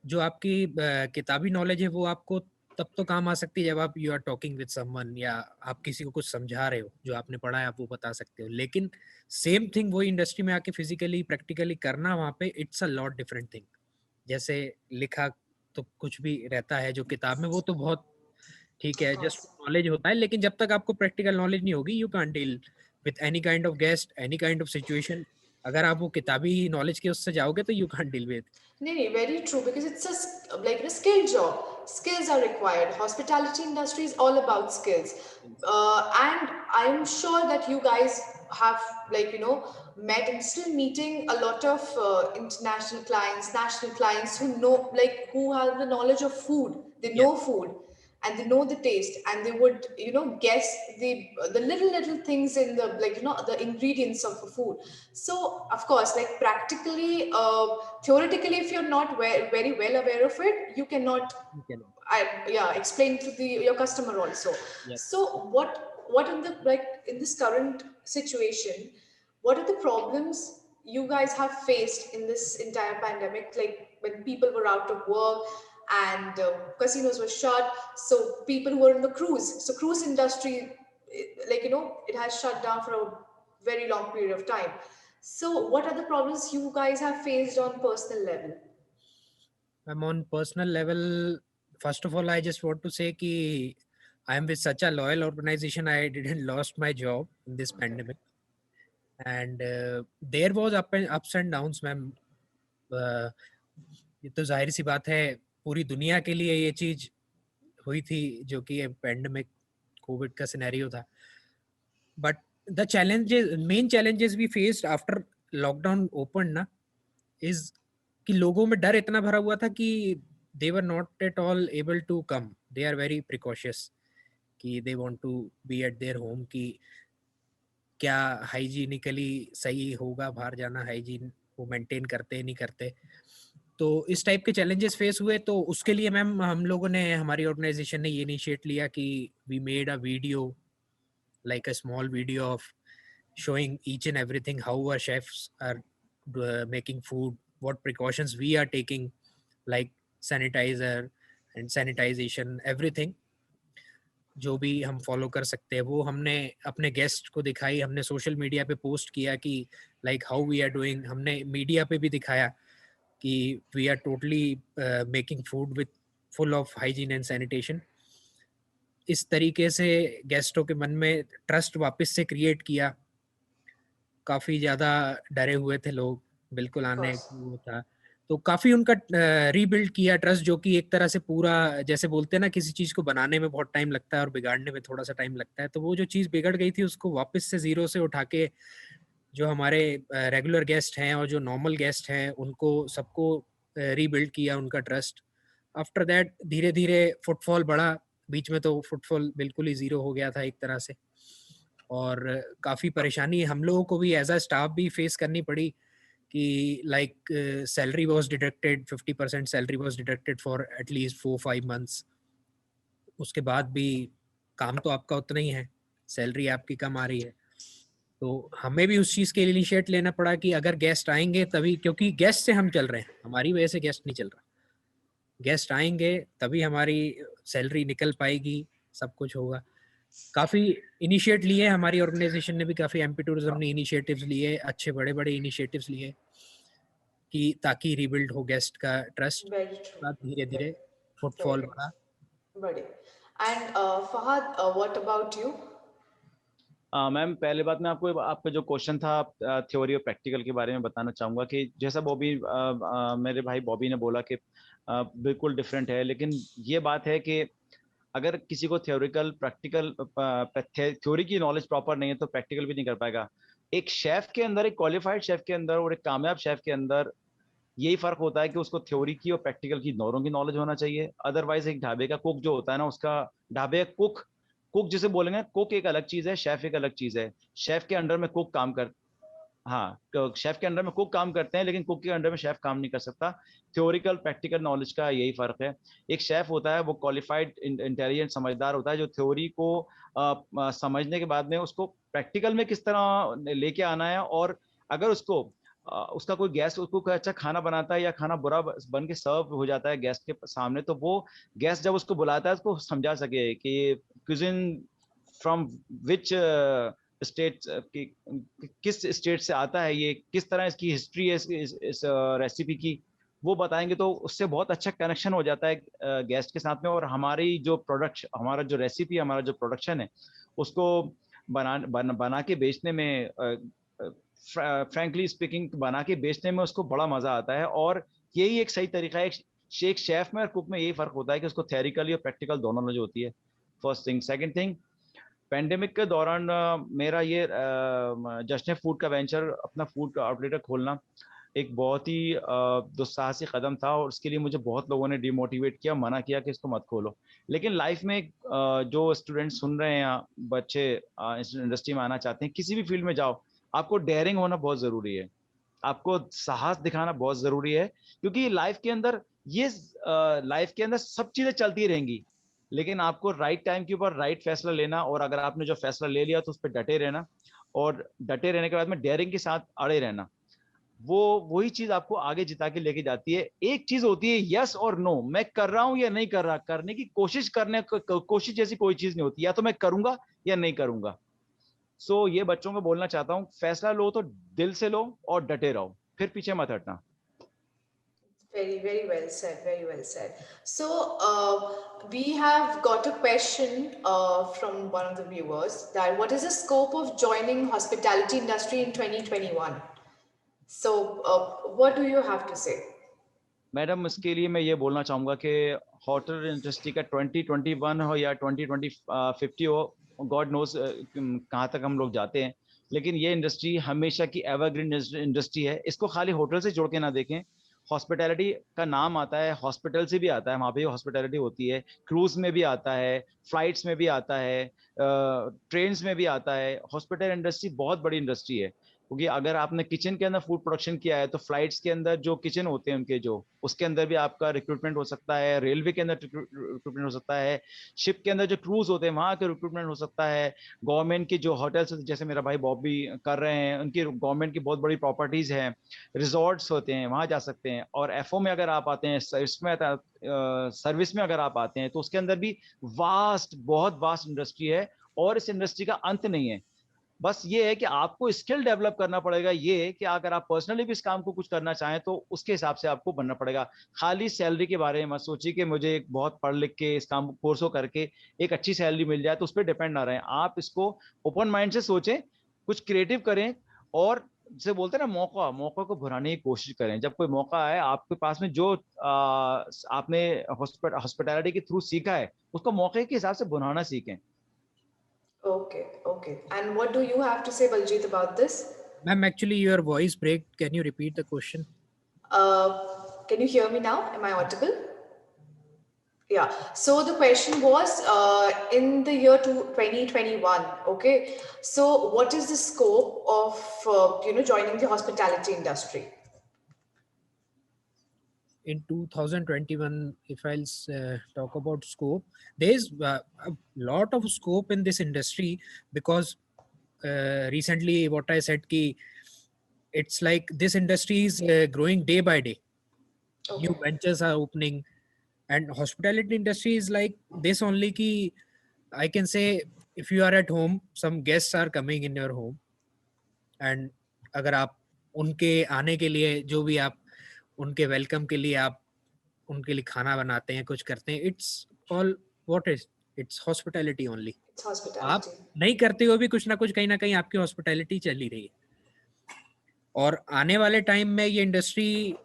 जो आपकी किताबी नॉलेज है वो आपको तब तो काम आ सकती है जब आप you are talking with someone या आप किसी को कुछ समझा रहे हो, जो आपने पढ़ा है आप वो बता सकते हो। लेकिन सेम थिंग वही इंडस्ट्री में आके फिजिकली प्रैक्टिकली करना, वहाँ पे it's a lot different thing. जैसे लिखा तो कुछ भी रहता है जो किताब में, वो तो बहुत ठीक Of है, जस्ट course. नॉलेज होता है। लेकिन जब तक आपको प्रैक्टिकल नॉलेज नहीं होगी, you can deal with any kind of guest, any kind of situation. अगर आप वो किताबी नॉलेज के उससे जाओगे तो you can deal with. No, no, very true, because it's like a skill job. Skills are required. Hospitality industry is all about skills, and I'm sure that you guys have, like, met and still meeting a lot of international clients, national clients who know, like, who have the knowledge of food. They Yeah. know food and they know the taste, and they would guess the little things in the, like, the ingredients of the food. So of course, like, practically, theoretically, if you're not very well aware of it, you cannot, You can. yeah, explain to your customer also. Yes. So what in the, like, in this current situation, what are the problems you guys have faced in this entire pandemic, like when people were out of work and casinos were shut, so people who were in the cruise, so cruise industry, like, it has shut down for a very long period of time. So what are the problems you guys have faced on personal level? I'm on personal level. First of all, I just want to say कि I am with such a loyal organization. I didn't lost my job in this Okay. pandemic, and there was ups and downs, ma'am. ये तो जाहिर सी बात है, पूरी दुनिया के लिए ये चीज हुई थी जो कि पैंडेमिक कोविड का सिनेरियो था। But the challenges, main challenges we faced after lockdown open ना, इज कि लोगों में डर इतना भरा हुआ था कि they were not at all able to come, they are very precautious कि they want to be at their home, कि क्या हाइजीनिकली सही होगा बाहर जाना, हाइजीन वो मेंटेन करते नहीं करते। तो इस टाइप के चैलेंजेस फेस हुए। तो उसके लिए मैम हम लोगों ने, हमारी ऑर्गेनाइजेशन ने ये इनिशिएट लिया कि we made a video, like a small video of showing each and everything, how our chefs are making food, what precautions we are taking, like sanitizer and sanitization, everything जो भी हम follow कर सकते हैं वो हमने अपने गेस्ट को दिखाई, हमने सोशल मीडिया पे पोस्ट किया कि like how we are doing, हमने मीडिया पे भी दिखाया कि we are totally making food with full of hygiene and sanitation. इस तरीके से गेस्टों के मन में ट्रस्ट वापस से क्रिएट किया। काफ़ी ज़्यादा डरे हुए थे लोग, बिल्कुल Of आने course. वो था। तो काफी उनका रीबिल्ड किया ट्रस्ट, जो कि एक तरह से पूरा, जैसे बोलते हैं ना किसी चीज को बनाने में बहुत टाइम लगता है और बिगाड़ने में थोड़ा सा टाइम लगता है, तो वो जो चीज बिगड़ गई थी उसको वापस से जीरो से उठा के जो हमारे रेगुलर गेस्ट हैं और जो नॉर्मल गेस्ट हैं उनको सबको रीबिल्ड किया उनका ट्रस्ट। आफ्टर दैट धीरे धीरे फुटफॉल बढ़ा, बीच में तो फुटफॉल बिल्कुल ही जीरो हो गया था एक तरह से, और काफ़ी परेशानी हम लोगों को भी एज अ स्टाफ भी फेस करनी पड़ी कि like salary was deducted, 50% salary was deducted for at least 4-5 months. उसके बाद भी काम तो आपका उतना ही है, सैलरी आपकी कम आ रही है, तो हमें भी उस चीज़ के लिए इनिशिएट लेना पड़ा कि अगर गेस्ट आएंगे तभी, क्योंकि गेस्ट से हम चल रहे हैं, हमारी वजह से गेस्ट नहीं चल रहा, गेस्ट आएंगे तभी हमारी सैलरी निकल पाएगी, सब कुछ होगा। काफ़ी इनिशिएट लिए हमारी ऑर्गेनाइजेशन ने भी, काफ़ी एमपी टूरिज्म ने इनिशिएटिव्स लिए, अच्छे बड़े बड़े इनिशिएटिव्स लिए कि ताकि रिबिल्ड हो गेस्ट का ट्रस्ट। Very true. बाद धीरे धीरे Very, फुटफॉल very, बढ़ा। very. And Fahad, what about you? Ma'am पहले बात मैं आपको आपका जो क्वेश्चन था थ्योरी और प्रैक्टिकल के बारे में बताना चाहूँगा कि जैसा बॉबी मेरे भाई बॉबी ने बोला कि बिल्कुल डिफरेंट है, लेकिन ये बात है कि अगर किसी को थ्योरिकल प्रैक्टिकल थ्योरी की नॉलेज प्रॉपर नहीं है तो प्रैक्टिकल भी नहीं कर पाएगा। एक शेफ के अंदर, एक क्वालिफाइड शेफ के अंदर और एक कामयाब शेफ के अंदर यही फर्क होता है कि उसको थ्योरी की और प्रैक्टिकल की दोनों की नॉलेज होना चाहिए। अदरवाइज एक ढाबे का कुक जो होता है ना, उसका ढाबे कुक कुक जिसे बोलेंगे, कुक एक अलग चीज है, शेफ एक अलग चीज है। शेफ के अंडर में कुक काम कर हाँ, तो शेफ के अंडर में कुक काम करते हैं, लेकिन कुक के अंडर में शेफ काम नहीं कर सकता। थ्योरिकल प्रैक्टिकल नॉलेज का यही फर्क है। एक शेफ होता है वो क्वालिफाइड इंटेलिजेंट समझदार होता है, जो थ्योरी को समझने के बाद में उसको प्रैक्टिकल में किस तरह लेके आना है, और अगर उसको उसका कोई गेस्ट उसको कोई अच्छा खाना बनाता है या खाना बुरा बन के सर्व हो जाता है गेस्ट के सामने, तो वो गेस्ट जब उसको बुलाता है उसको समझा सके कि क्यूजिन फ्रॉम विच स्टेट, किस स्टेट से आता है, ये किस तरह इसकी हिस्ट्री है इस रेसिपी की, वो बताएंगे तो उससे बहुत अच्छा कनेक्शन हो जाता है गेस्ट के साथ में। और हमारी जो प्रोडक्ट, हमारा जो रेसिपी, हमारा जो प्रोडक्शन है, उसको बना के बेचने में, फ्रैंकली स्पीकिंग बना के बेचने में उसको बड़ा मजा आता है। और यही एक सही तरीका है। एक शेफ में और कुक में यही फर्क होता है कि उसको थ्योरिकली और प्रैक्टिकल दोनों नॉलेज होती है। First thing. Second thing, pandemic के दौरान मेरा ये जश्न फूड का वेंचर, अपना फूड आउटलेट खोलना एक बहुत ही दुस्साहसी कदम था, और उसके लिए मुझे बहुत लोगों ने डिमोटिवेट किया, मना किया कि इसको मत खोलो। लेकिन लाइफ में जो स्टूडेंट सुन रहे हैं या बच्चे इस इंडस्ट्री में आना चाहते हैं, किसी भी फील्ड में जाओ, आपको डेयरिंग होना बहुत जरूरी है, आपको साहस दिखाना बहुत जरूरी है। क्योंकि लाइफ के अंदर सब चीजें चलती रहेंगी, लेकिन आपको राइट टाइम के ऊपर राइट फैसला लेना, और अगर आपने जो फैसला ले लिया तो उस पर डटे रहना, और डटे रहने के बाद में डेयरिंग के साथ अड़े रहना, वो वही चीज आपको आगे जिता के लेके जाती है। एक चीज होती है यस और नो, मैं कर रहा हूं या नहीं कर रहा, करने की कोशिश, कोशिश जैसी कोई चीज नहीं होती, या तो मैं करूंगा या नहीं करूंगा। सो ये बच्चों को बोलना चाहता हूँ, फैसला लो तो दिल से लो और डटे रहो, फिर पीछे मत हटना। Very, very well said. Very well said. So, we have got a question from one of the viewers that what is the scope of joining hospitality industry in 2021? So, what do you have to say? Madam, इसके लिए मैं ये बोलना चाहूंगा कि hotel industry का 2021 हो या 2050 हो, गॉड नोज कहाँ तक हम लोग जाते हैं, लेकिन ये इंडस्ट्री हमेशा की एवरग्रीन इंडस्ट्री है। इसको खाली होटल से जोड़ के ना देखें। हॉस्पिटैलिटी का नाम आता है, हॉस्पिटल से भी आता है, वहाँ पे हॉस्पिटैलिटी होती है, क्रूज में भी आता है, फ्लाइट्स में भी आता है, ट्रेन्स में भी आता है। हॉस्पिटल इंडस्ट्री बहुत बड़ी इंडस्ट्री है, क्योंकि अगर आपने किचन के अंदर फूड प्रोडक्शन किया है तो फ्लाइट्स के अंदर जो किचन होते हैं उनके, जो उसके अंदर भी आपका रिक्रूटमेंट हो सकता है, रेलवे के अंदर रिक्रूटमेंट हो सकता है, शिप के अंदर जो क्रूज होते हैं वहाँ के रिक्रूटमेंट हो सकता है, गवर्नमेंट की जो होटल्स जैसे मेरा भाई बॉब भी कर रहे हैं, उनकी गवर्नमेंट की बहुत बड़ी प्रॉपर्टीज हैं, रिजॉर्ट्स होते हैं, वहाँ जा सकते हैं। और एफओ में अगर आप आते हैं, सर्विस में अगर आप आते हैं, तो उसके अंदर भी बहुत वास्ट इंडस्ट्री है, और इस इंडस्ट्री का अंत नहीं है। बस ये है कि आपको स्किल डेवलप करना पड़ेगा। ये है कि अगर आप पर्सनली भी इस काम को कुछ करना चाहें तो उसके हिसाब से आपको बनना पड़ेगा। खाली सैलरी के बारे में मत सोचिए कि मुझे एक बहुत पढ़ लिख के इस काम कोर्स को करके एक अच्छी सैलरी मिल जाए, तो उस पर डिपेंड ना रहें। आप इसको ओपन माइंड से सोचें, कुछ क्रिएटिव करें, और जैसे बोलते हैं ना, मौका को भुनाने की कोशिश करें। जब कोई मौका आए आपके पास में, जो आपने हॉस्पिटैलिटी के थ्रू सीखा है, उसको मौके के हिसाब से भुनाना सीखें। Okay, okay. And what do you have to say, Baljit, about this? Ma'am, actually your voice break. Can you repeat the question? Can you hear me now? Am I audible? Yeah. So the question was in the year 2021. Okay. So what is the scope of joining the hospitality industry? In 2021, if I'll talk about scope, there is a lot of scope in this industry, because recently what I said ki it's like this industry is growing day by day. Okay. New ventures are opening, and hospitality industry is like this only ki I can say, if you are at home, some guests are coming in your home, and अगर आप उनके आने के लिए जो भी आप उनके वेलकम के लिए आप उनके लिए खाना बनाते हैं, कुछ करते हैं, it's all what is, it's hospitality only. It's आप hospitality. नहीं करते हो भी कुछ ना कुछ, कहीं ना कहीं आपकी हॉस्पिटैलिटी चल ही रही है. और आने वाले टाइम में ये इंडस्ट्री,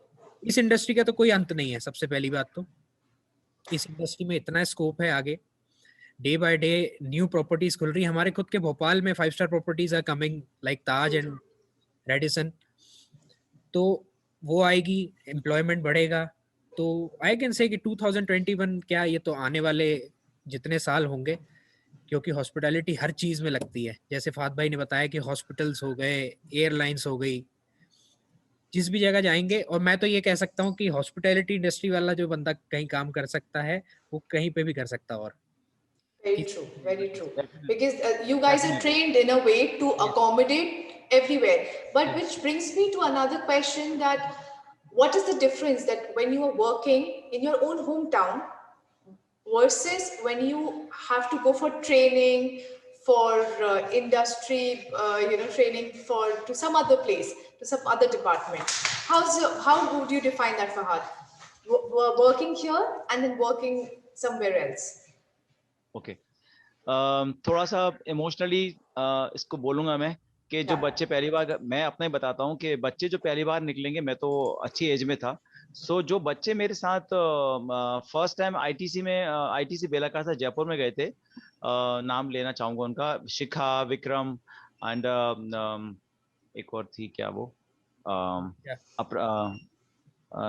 इस इंडस्ट्री का तो कोई अंत नहीं है. सबसे पहली बात तो इस इंडस्ट्री में इतना स्कोप है आगे, day by day new properties खुल रही है. हमारे खुद के भोपाल में 5 star properties are coming, like Taj and Radisson. तो वो आएगी, एम्प्लॉयमेंट बढ़ेगा. तो आई कैन से कि 2021 क्या, ये तो आने वाले जितने साल होंगे, क्योंकि हॉस्पिटैलिटी हर चीज़ में लगती है. जैसे फात भाई ने बताया कि हॉस्पिटल्स हो गए, एयरलाइंस हो गई, जिस भी जगह जाएंगे. और मैं तो ये कह सकता हूँ कि हॉस्पिटैलिटी इंडस्ट्री वाला जो बंदा कहीं काम कर सकता है, वो कहीं पे भी कर सकता है. और Very true, very true. Definitely, Because you guys are definitely. trained in a way to Yes, accommodate everywhere. But yes. which brings me to another question, that what is the difference that when you are working in your own hometown versus when you have to go for training, for industry, training for to some other place, to some other department? How would you define that, Fahad? Working here and then working somewhere else. Okay, थोड़ा सा emotionally इसको बोलूंगा मैं, कि जो Yeah. बच्चे पहली बार, मैं अपना ही बताता हूँ कि बच्चे जो पहली बार निकलेंगे, मैं तो अच्छी एज में था. सो जो बच्चे मेरे साथ फर्स्ट टाइम आईटीसी में, आईटीसी बेलाकासा जयपुर में गए थे, नाम लेना चाहूंगा उनका, शिखा, विक्रम एंड एक और थी क्या वो, Yeah.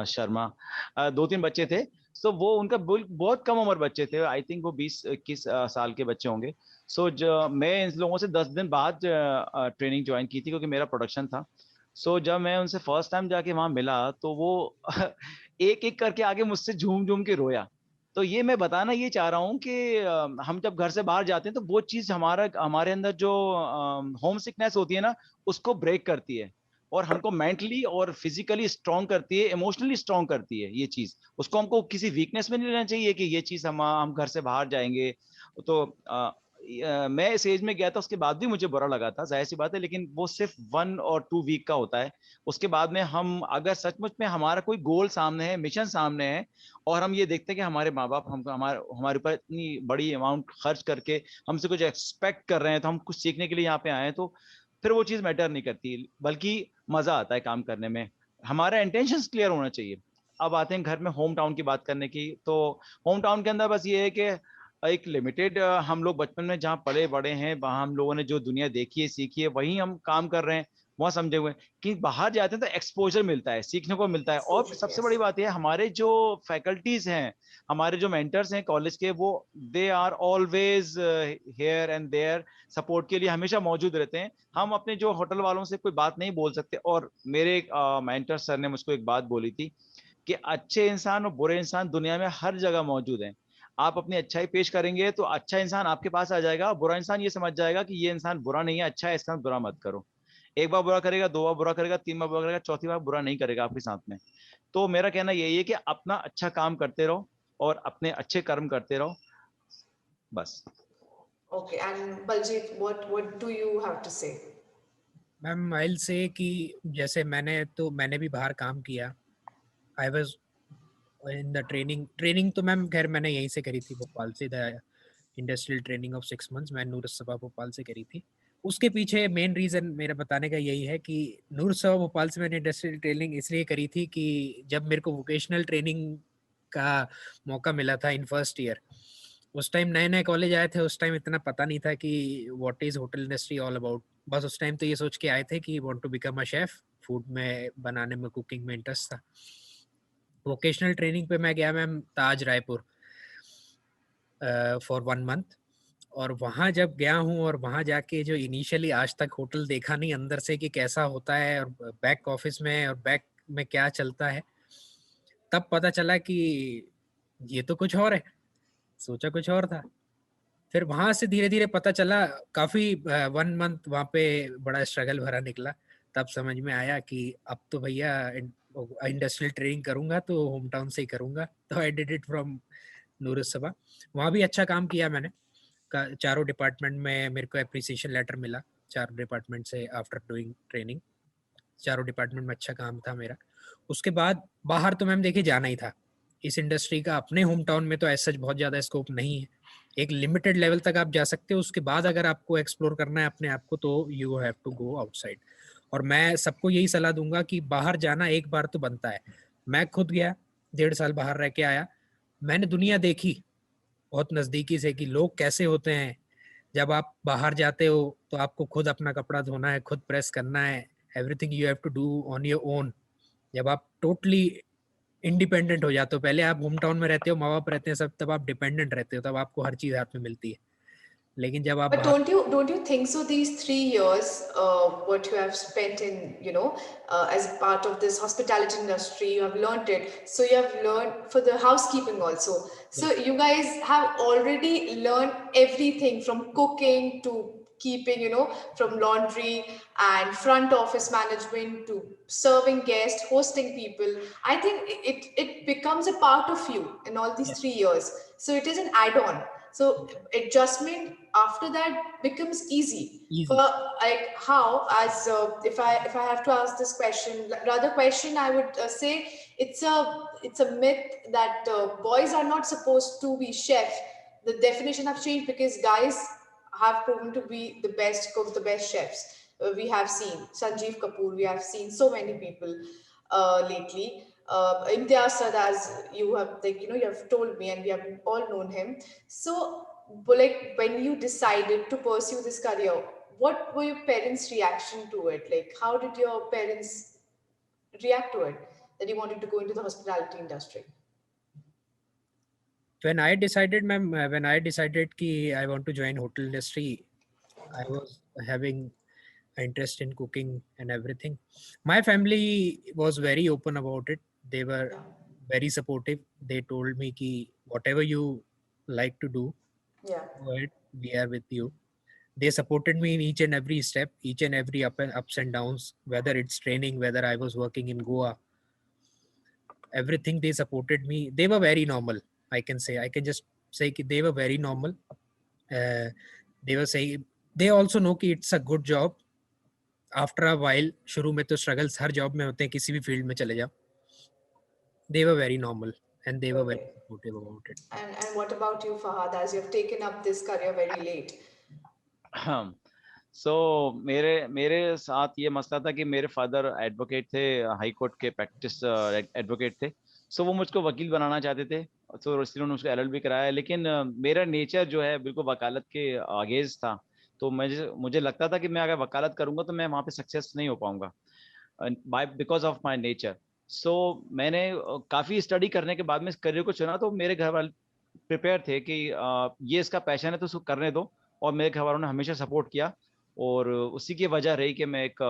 शर्मा, 2-3 बच्चे थे. सो वो उनका बहुत कम उम्र बच्चे थे, आई थिंक वो 20-21 साल के बच्चे होंगे. सो जो मैं इन लोगों से 10 दिन बाद ट्रेनिंग ज्वाइन की थी, क्योंकि मेरा प्रोडक्शन था. सो जब मैं उनसे फर्स्ट टाइम जाके वहां मिला, तो वो एक एक करके आगे मुझसे झूम झूम के रोया. तो ये मैं बताना ये चाह रहा हूँ कि हम जब घर से बाहर जाते हैं, तो वो चीज हमारे अंदर जो होम सिकनेस होती है ना, उसको ब्रेक करती है, और हमको मेंटली और फिजिकली स्ट्रांग करती है, इमोशनली स्ट्रांग करती है ये चीज. उसको हमको किसी वीकनेस में नहीं लेना चाहिए कि ये चीज हम घर से बाहर जाएंगे. तो मैं इस एज में गया था, उसके बाद भी मुझे बुरा लगा था, जाहिर सी बात है, लेकिन वो सिर्फ 1 और 2 वीक का होता है. उसके बाद में हम अगर सचमुच में हमारा कोई गोल सामने है, मिशन सामने है, और हम ये देखते हैं कि हमारे माँ बाप हमारे ऊपर इतनी बड़ी अमाउंट खर्च करके हमसे कुछ एक्सपेक्ट कर रहे हैं, तो हम कुछ सीखने के लिए यहाँ पे आए हैं, तो फिर वो चीज मैटर नहीं करती, बल्कि मजा आता है काम करने में. हमारा इंटेंशंस क्लियर होना चाहिए. अब आते हैं घर में होम टाउन की बात करने की. तो होम टाउन के अंदर बस ये है कि एक लिमिटेड, हम लोग बचपन में जहाँ पले बड़े हैं, वहां हम लोगों ने जो दुनिया देखी है, सीखी है, वही हम काम कर रहे हैं, वहाँ समझे हुए हैं. कि बाहर जाते हैं तो एक्सपोजर मिलता है, सीखने को मिलता है. और Exposure, सबसे yes. बड़ी बात यह है, हमारे जो फैकल्टीज हैं, हमारे जो मेंटर्स हैं कॉलेज के, वो they are always here and there, support के लिए हमेशा मौजूद रहते हैं. हम अपने जो होटल वालों से कोई बात नहीं बोल सकते. और मेरे मेंटर सर ने मुझको एक बात बोली थी, कि अच्छे इंसान और बुरे इंसान दुनिया में हर जगह मौजूद हैं. आप अपनी अच्छाई पेश करेंगे तो अच्छा इंसान आपके पास आ जाएगा, बुरा इंसान ये समझ जाएगा कि ये इंसान बुरा नहीं है, अच्छा है, इसका बुरा मत करो. एक बार बुरा करेगा, 2 बार बुरा करेगा, 3 बार बुरा करेगा, चौथी बार बुरा नहीं करेगा आपके साथ में. तो मेरा कहना यही है कि अपना अच्छा काम करते रहो और अपने अच्छे कर्म करते रहो, बस. Okay, and Baljit, what do you have to say? Ma'am I will say कि जैसे मैंने भी बाहर काम किया. I was in the training तो मैम खैर मैंने यहीं से करी थी, भोपाल से. The industrial training of 6 months मैं नूर सभा भोपाल से करी थी. उसके पीछे मेन रीज़न मेरा बताने का यही है कि नूर सभा भोपाल से मैंने इंडस्ट्रियल ट्रेनिंग इसलिए करी थी कि जब मेरे को वोकेशनल ट्रेनिंग का मौका मिला था इन फर्स्ट ईयर, उस टाइम नए नए कॉलेज आए थे, उस टाइम इतना पता नहीं था कि what is hotel industry all about. बस उस टाइम तो ये सोच के आए थे कि want to become a chef, food में बनाने में, कुकिंग में इंटरेस्ट था। वोकेशनल ट्रेनिंग पे मैं गया ma'am Taj Raipur for 1 month, और वहाँ जब गया हूँ और वहाँ जाके जो इनिशियली आज तक होटल देखा नहीं अंदर से कि कैसा होता है और बैक ऑफिस में और बैक में क्या चलता है, तब पता चला कि ये तो कुछ और है, सोचा कुछ और था। फिर वहाँ से धीरे धीरे पता चला, काफ़ी 1 मंथ वहाँ पे बड़ा स्ट्रगल भरा निकला। तब समझ में आया कि अब तो भैया इंडस्ट्रियल ट्रेनिंग करूँगा तो होम टाउन से ही करूँगा। तो आई डिड इट फ्रॉम नूरुस्सबा। वहाँ भी अच्छा काम किया मैंने, चारों डिपार्टमेंट में मेरे को अप्रिसिएशन लेटर मिला, चारों डिपार्टमेंट से आफ्टर डूइंग ट्रेनिंग। चारों डिपार्टमेंट में अच्छा काम था मेरा। उसके बाद बाहर तो मैम देखिए जाना ही था इस इंडस्ट्री का। अपने होम टाउन में तो ऐसा बहुत ज़्यादा स्कोप नहीं है, एक लिमिटेड लेवल तक आप जा सकते हो, उसके बाद अगर आपको एक्सप्लोर करना है अपने आप को तो you have to go outside. और मैं सबको यही सलाह दूंगा कि बाहर जाना एक बार तो बनता है। मैं खुद गया, 1.5 साल बाहर रह के आया, मैंने दुनिया देखी बहुत नज़दीकी से कि लोग कैसे होते हैं। जब आप बाहर जाते हो तो आपको खुद अपना कपड़ा धोना है, खुद प्रेस करना है, everything you have to do on your own. जब आप टोटली इंडिपेंडेंट हो जाते हो, पहले आप होम टाउन में रहते हो, माँ बाप रहते हैं सब, तब आप डिपेंडेंट रहते हो, तब आपको हर चीज़ हाथ में मिलती है। लेकिन जब आप But बाहर, don't you think so? These 3 years, what you have spent in, as a part of this hospitality industry, you have learned it. So you have learned for the housekeeping also. So you guys have already learned everything from cooking to keeping, from laundry and front office management to serving guests, hosting people. I think it becomes a part of you in all these 3 years. So it is an add-on. So adjustment after that becomes easy. For easy, like how, as if I have to ask this question, rather question, I would say it's a myth that boys are not supposed to be chef. The definition have changed because guys have proven to be the best cooks, the best chefs. We have seen Sanjeev Kapoor. We have seen so many people lately. Imtiaz Saad, as you have, you have told me, and we have all known him. So, like, when you decided to pursue this career, what were your parents' reaction to it? Like, how did your parents react to it that you wanted to go into the hospitality industry? when I decided, ma'am, when I decided कि I want to join hotel industry, I was having interest in cooking and everything. My family was very open about it. They were Yeah, very supportive. They told me कि whatever you like to do, yeah. go ahead, we are with you. They supported me in each and every step, each and every ups and downs, whether it's training, whether I was working in Goa, everything they supported me. They were very normal. I can just say कि they were very normal. uh, they were saying they also know कि it's a good job. After a while, शुरू में तो struggles हर job में होते हैं, किसी भी फील्ड में चले जाओ। They were very normal and they were very Okay. Supportive about it. And what about you, Fahad, as you have taken up this career very late? हाँ, सो मेरे मेरे साथ ये मसला था कि मेरे फादर एडवोकेट थे, हाई कोर्ट के प्रैक्टिस एडवोकेट थे। सो वो मुझको वकील बनाना चाहते थे, तो इसलिए उन्होंने उसको एलएलबी कराया। लेकिन मेरा नेचर जो है बिल्कुल वकालत के आगेज था। तो मुझे मुझे लगता था कि मैं अगर वकालत करूंगा तो मैं वहाँ पे सक्सेस नहीं हो पाऊंगा, by because of my nature. So मैंने काफ़ी स्टडी करने के बाद में इस करियर को चुना। तो मेरे घर वाले प्रिपेयर थे कि ये इसका पैशन है तो उसको करने दो, और मेरे घर वालों ने हमेशा सपोर्ट किया। और उसी की वजह रही कि मैं एक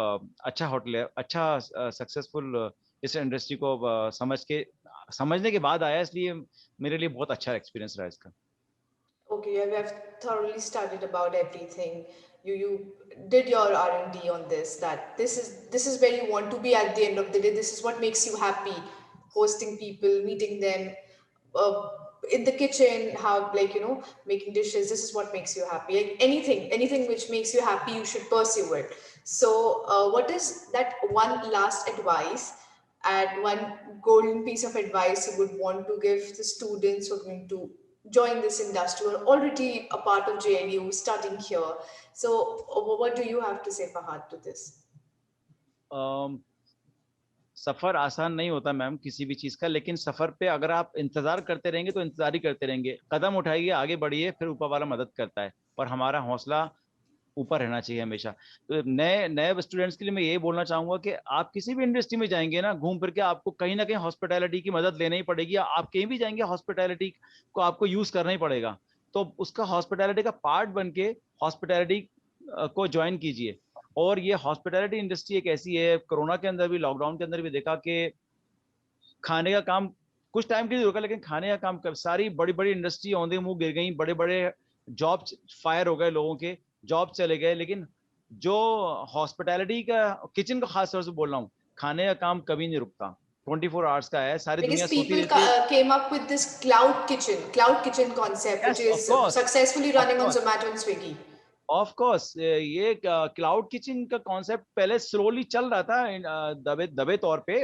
अच्छा होटल, अच्छा सक्सेसफुल इस इंडस्ट्री को समझने के बाद आया, इसलिए मेरे लिए बहुत अच्छा एक्सपीरियंस रहा इसका। Okay, you have thoroughly studied about everything. You did your R&D on this. That this is where you want to be at the end of the day. This is what makes you happy, hosting people, meeting them, uh, in the kitchen, how, like, making dishes. This is what makes you happy. Like anything which makes you happy, you should pursue it. So, what is that one last advice and one golden piece of advice you would want to give the students who are going to join this industry or already a part of JNU studying here. So what do you have to say, Fahad, to this? सफर आसान नहीं होता ma'am किसी भी चीज का, लेकिन सफर पे अगर आप इंतजार करते रहेंगे तो इंतजार ही करते रहेंगे, कदम उठाइए, आगे बढ़िए, फिर ऊपर वाला मदद करता है, पर हमारा हौसला ऊपर रहना चाहिए हमेशा। तो नए नए स्टूडेंट्स के लिए मैं यही बोलना चाहूंगा कि आप किसी भी इंडस्ट्री में जाएंगे ना, घूम फिर के आपको कहीं ना कहीं हॉस्पिटैलिटी की मदद लेनी ही पड़ेगी। आप कहीं भी जाएंगे हॉस्पिटैलिटी को आपको यूज करना ही पड़ेगा, तो उसका हॉस्पिटैलिटी का पार्ट बन के हॉस्पिटैलिटी को ज्वाइन कीजिए। और ये हॉस्पिटैलिटी इंडस्ट्री एक ऐसी है, कोरोना के अंदर भी, लॉकडाउन के अंदर भी देखा कि खाने का काम कुछ टाइम के लिए रुका, लेकिन खाने का काम सारी बड़ी बड़ी इंडस्ट्री औंधे मुंह गिर गई, बड़े बड़े जॉब फायर हो गए, लोगों के जॉब चले गए। लेकिन जो हॉस्पिटैलिटी का किचन का खास तौर से बोल रहा हूँ, खाने का काम कभी नहीं रुकता, 24 आवर्स का है, सारी दुनिया Because सोती people रहती है। came up with this cloud kitchen concept, which Yes, of is course, successfully of running on course, Zomato and Swiggy. Of course. ये क्लाउड किचन का कॉन्सेप्ट पहले स्लोली चल रहा था, दबे दबे तौर पे।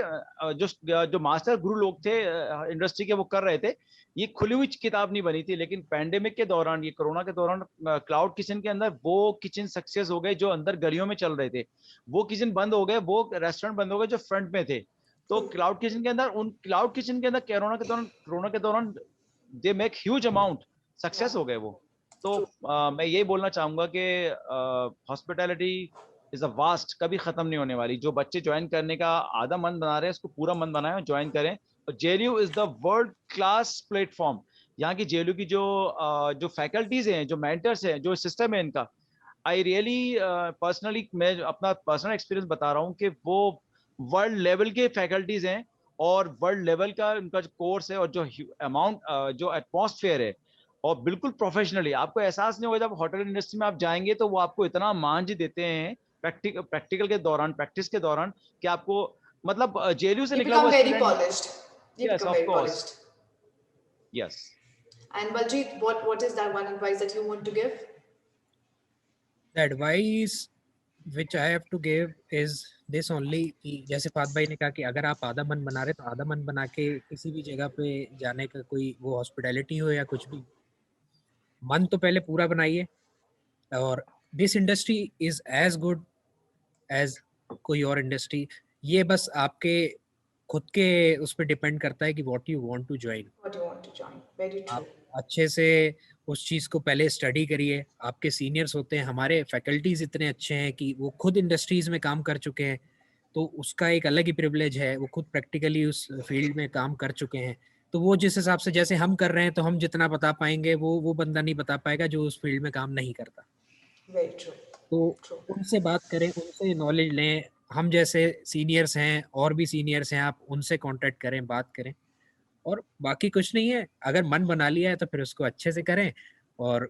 जो जो मास्टर गुरु लोग थे इंडस्ट्री के, वो कर रहे थे। ये खुली हुई किताब नहीं बनी थी, लेकिन पैंडेमिक के दौरान, ये कोरोना के दौरान, क्लाउड किचन के अंदर वो किचन सक्सेस हो गए जो अंदर गलियों में चल रहे थे। वो किचन बंद हो गए, वो रेस्टोरेंट बंद हो गए जो फ्रंट में थे। तो क्लाउड किचन के अंदर, उन क्लाउड किचन के अंदर कोरोना के दौरान they make huge amount, success हो गए वो। तो मैं यही बोलना चाहूंगा कि हॉस्पिटैलिटी इज अ वास्ट, कभी खत्म नहीं होने वाली। जो बच्चे ज्वाइन करने का आधा मन बना रहे हैं, उसको पूरा मन बनाएं और ज्वाइन करें। और JLU is the world class platform. यहाँ की जेएलयू की जो फैकल्टीज हैं, जो मेंटर्स हैं, जो सिस्टम है इनका, आई रियली पर्सनली, मैं अपना पर्सनल एक्सपीरियंस बता रहा हूँ कि वो वर्ल्ड लेवल के फैकल्टीज हैं, और वर्ल्ड लेवल का उनका जो कोर्स है, और जो अमाउंट, जो एटमॉस्फेयर है, और बिल्कुल प्रोफेशनली। आपको एहसास नहीं होगा जब होटल इंडस्ट्री में आप जाएंगे, तो वो आपको इतना मान जी देते हैं प्रैक्टिकल के दौरान, प्रैक्टिस के दौरान, कि आपको मतलब जेएलयू से You निकला become हुआ very student. polished. You yes, become of very course, polished. Yes. And Baljeet, what is that one advice that you want to give? The advice which I have to give is this only कि जैसे फात भाई ने कहा कि अगर आप आधा मन बना रहे तो आधा मन बना के किसी भी जगह पे जाने का, कोई वो हॉस्पिटैलिटी हो या कुछ भी, मन तो पहले पूरा बनाइए। और this industry is as good as कोई और इंडस्ट्री। ये बस आपके खुद के उस पर डिपेंड करता है कि what you want to join. What do you want to join? Very true. आप अच्छे से उस चीज़ को पहले स्टडी करिए। आपके सीनियर्स होते हैं, हमारे फैकल्टीज इतने अच्छे हैं कि वो खुद इंडस्ट्रीज में काम कर चुके हैं, तो उसका एक अलग ही प्रिविलेज है। वो खुद प्रैक्टिकली उस फील्ड में काम कर चुके हैं, तो वो जिस हिसाब से जैसे हम कर रहे हैं, तो हम जितना बता पाएंगे वो बंदा नहीं बता पाएगा जो उस फील्ड में काम नहीं करता। Very true. तो True. उनसे बात करें, उनसे नॉलेज लें। हम जैसे सीनियर्स हैं, और भी सीनियर्स हैं, आप उनसे कांटेक्ट करें, बात करें। और बाकी कुछ नहीं है, अगर मन बना लिया है तो फिर उसको अच्छे से करें। और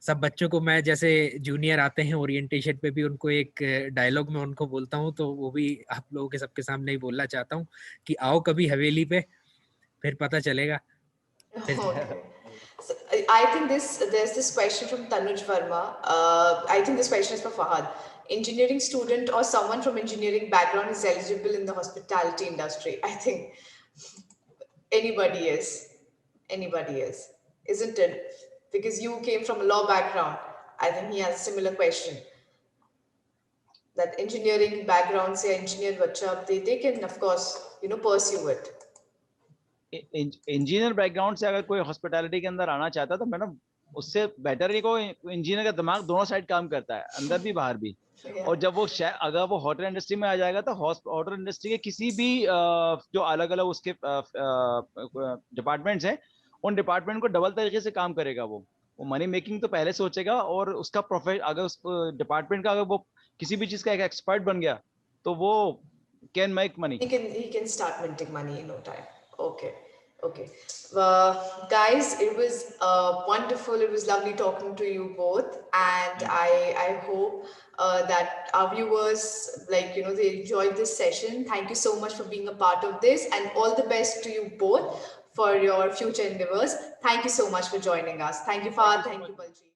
सब बच्चों को, मैं जैसे जूनियर आते हैं ओरिएंटेशन पे भी, उनको एक डायलॉग में उनको बोलता हूँ, तो वो भी आप लोगों के सबके सामने ही बोलना चाहता हूँ कि आओ कभी हवेली पे, फिर पता चलेगा। Okay. So I think there's this question from Tanuj Verma. I think this question is for Fahad. Engineering student or someone from engineering background is eligible in the hospitality industry. I think anybody is. Anybody is. Isn't it? Because you came from a law background. I think he has a similar question. That engineering background, say engineer bacha, they can of course, pursue it. Engineer background से अगर कोई hospitality के अंदर आना चाहता है, तो madam उससे बेटर ही को, इंजीनियर का दिमाग दोनों साइड काम करता है, अंदर भी बाहर भी। Yeah. और जब वो अगर वो होटल इंडस्ट्री में आ जाएगा, तो होटल इंडस्ट्री के किसी भी जो अलग अलग उसके डिपार्टमेंट्स हैं, उन डिपार्टमेंट को डबल तरीके से काम करेगा। वो मनी मेकिंग तो पहले सोचेगा, और उसका अगर उस डिपार्टमेंट का अगर वो किसी भी चीज का एक एक्सपर्ट बन गया, तो वो can make money. He can start minting money in no time. Okay. Guys, it was wonderful. It was lovely talking to you both, and I hope that our viewers, they enjoyed this session. Thank you so much for being a part of this, and all the best to you both for your future endeavors. Thank you so much for joining us. Thank you, Fahad. Thank you, Baljeet.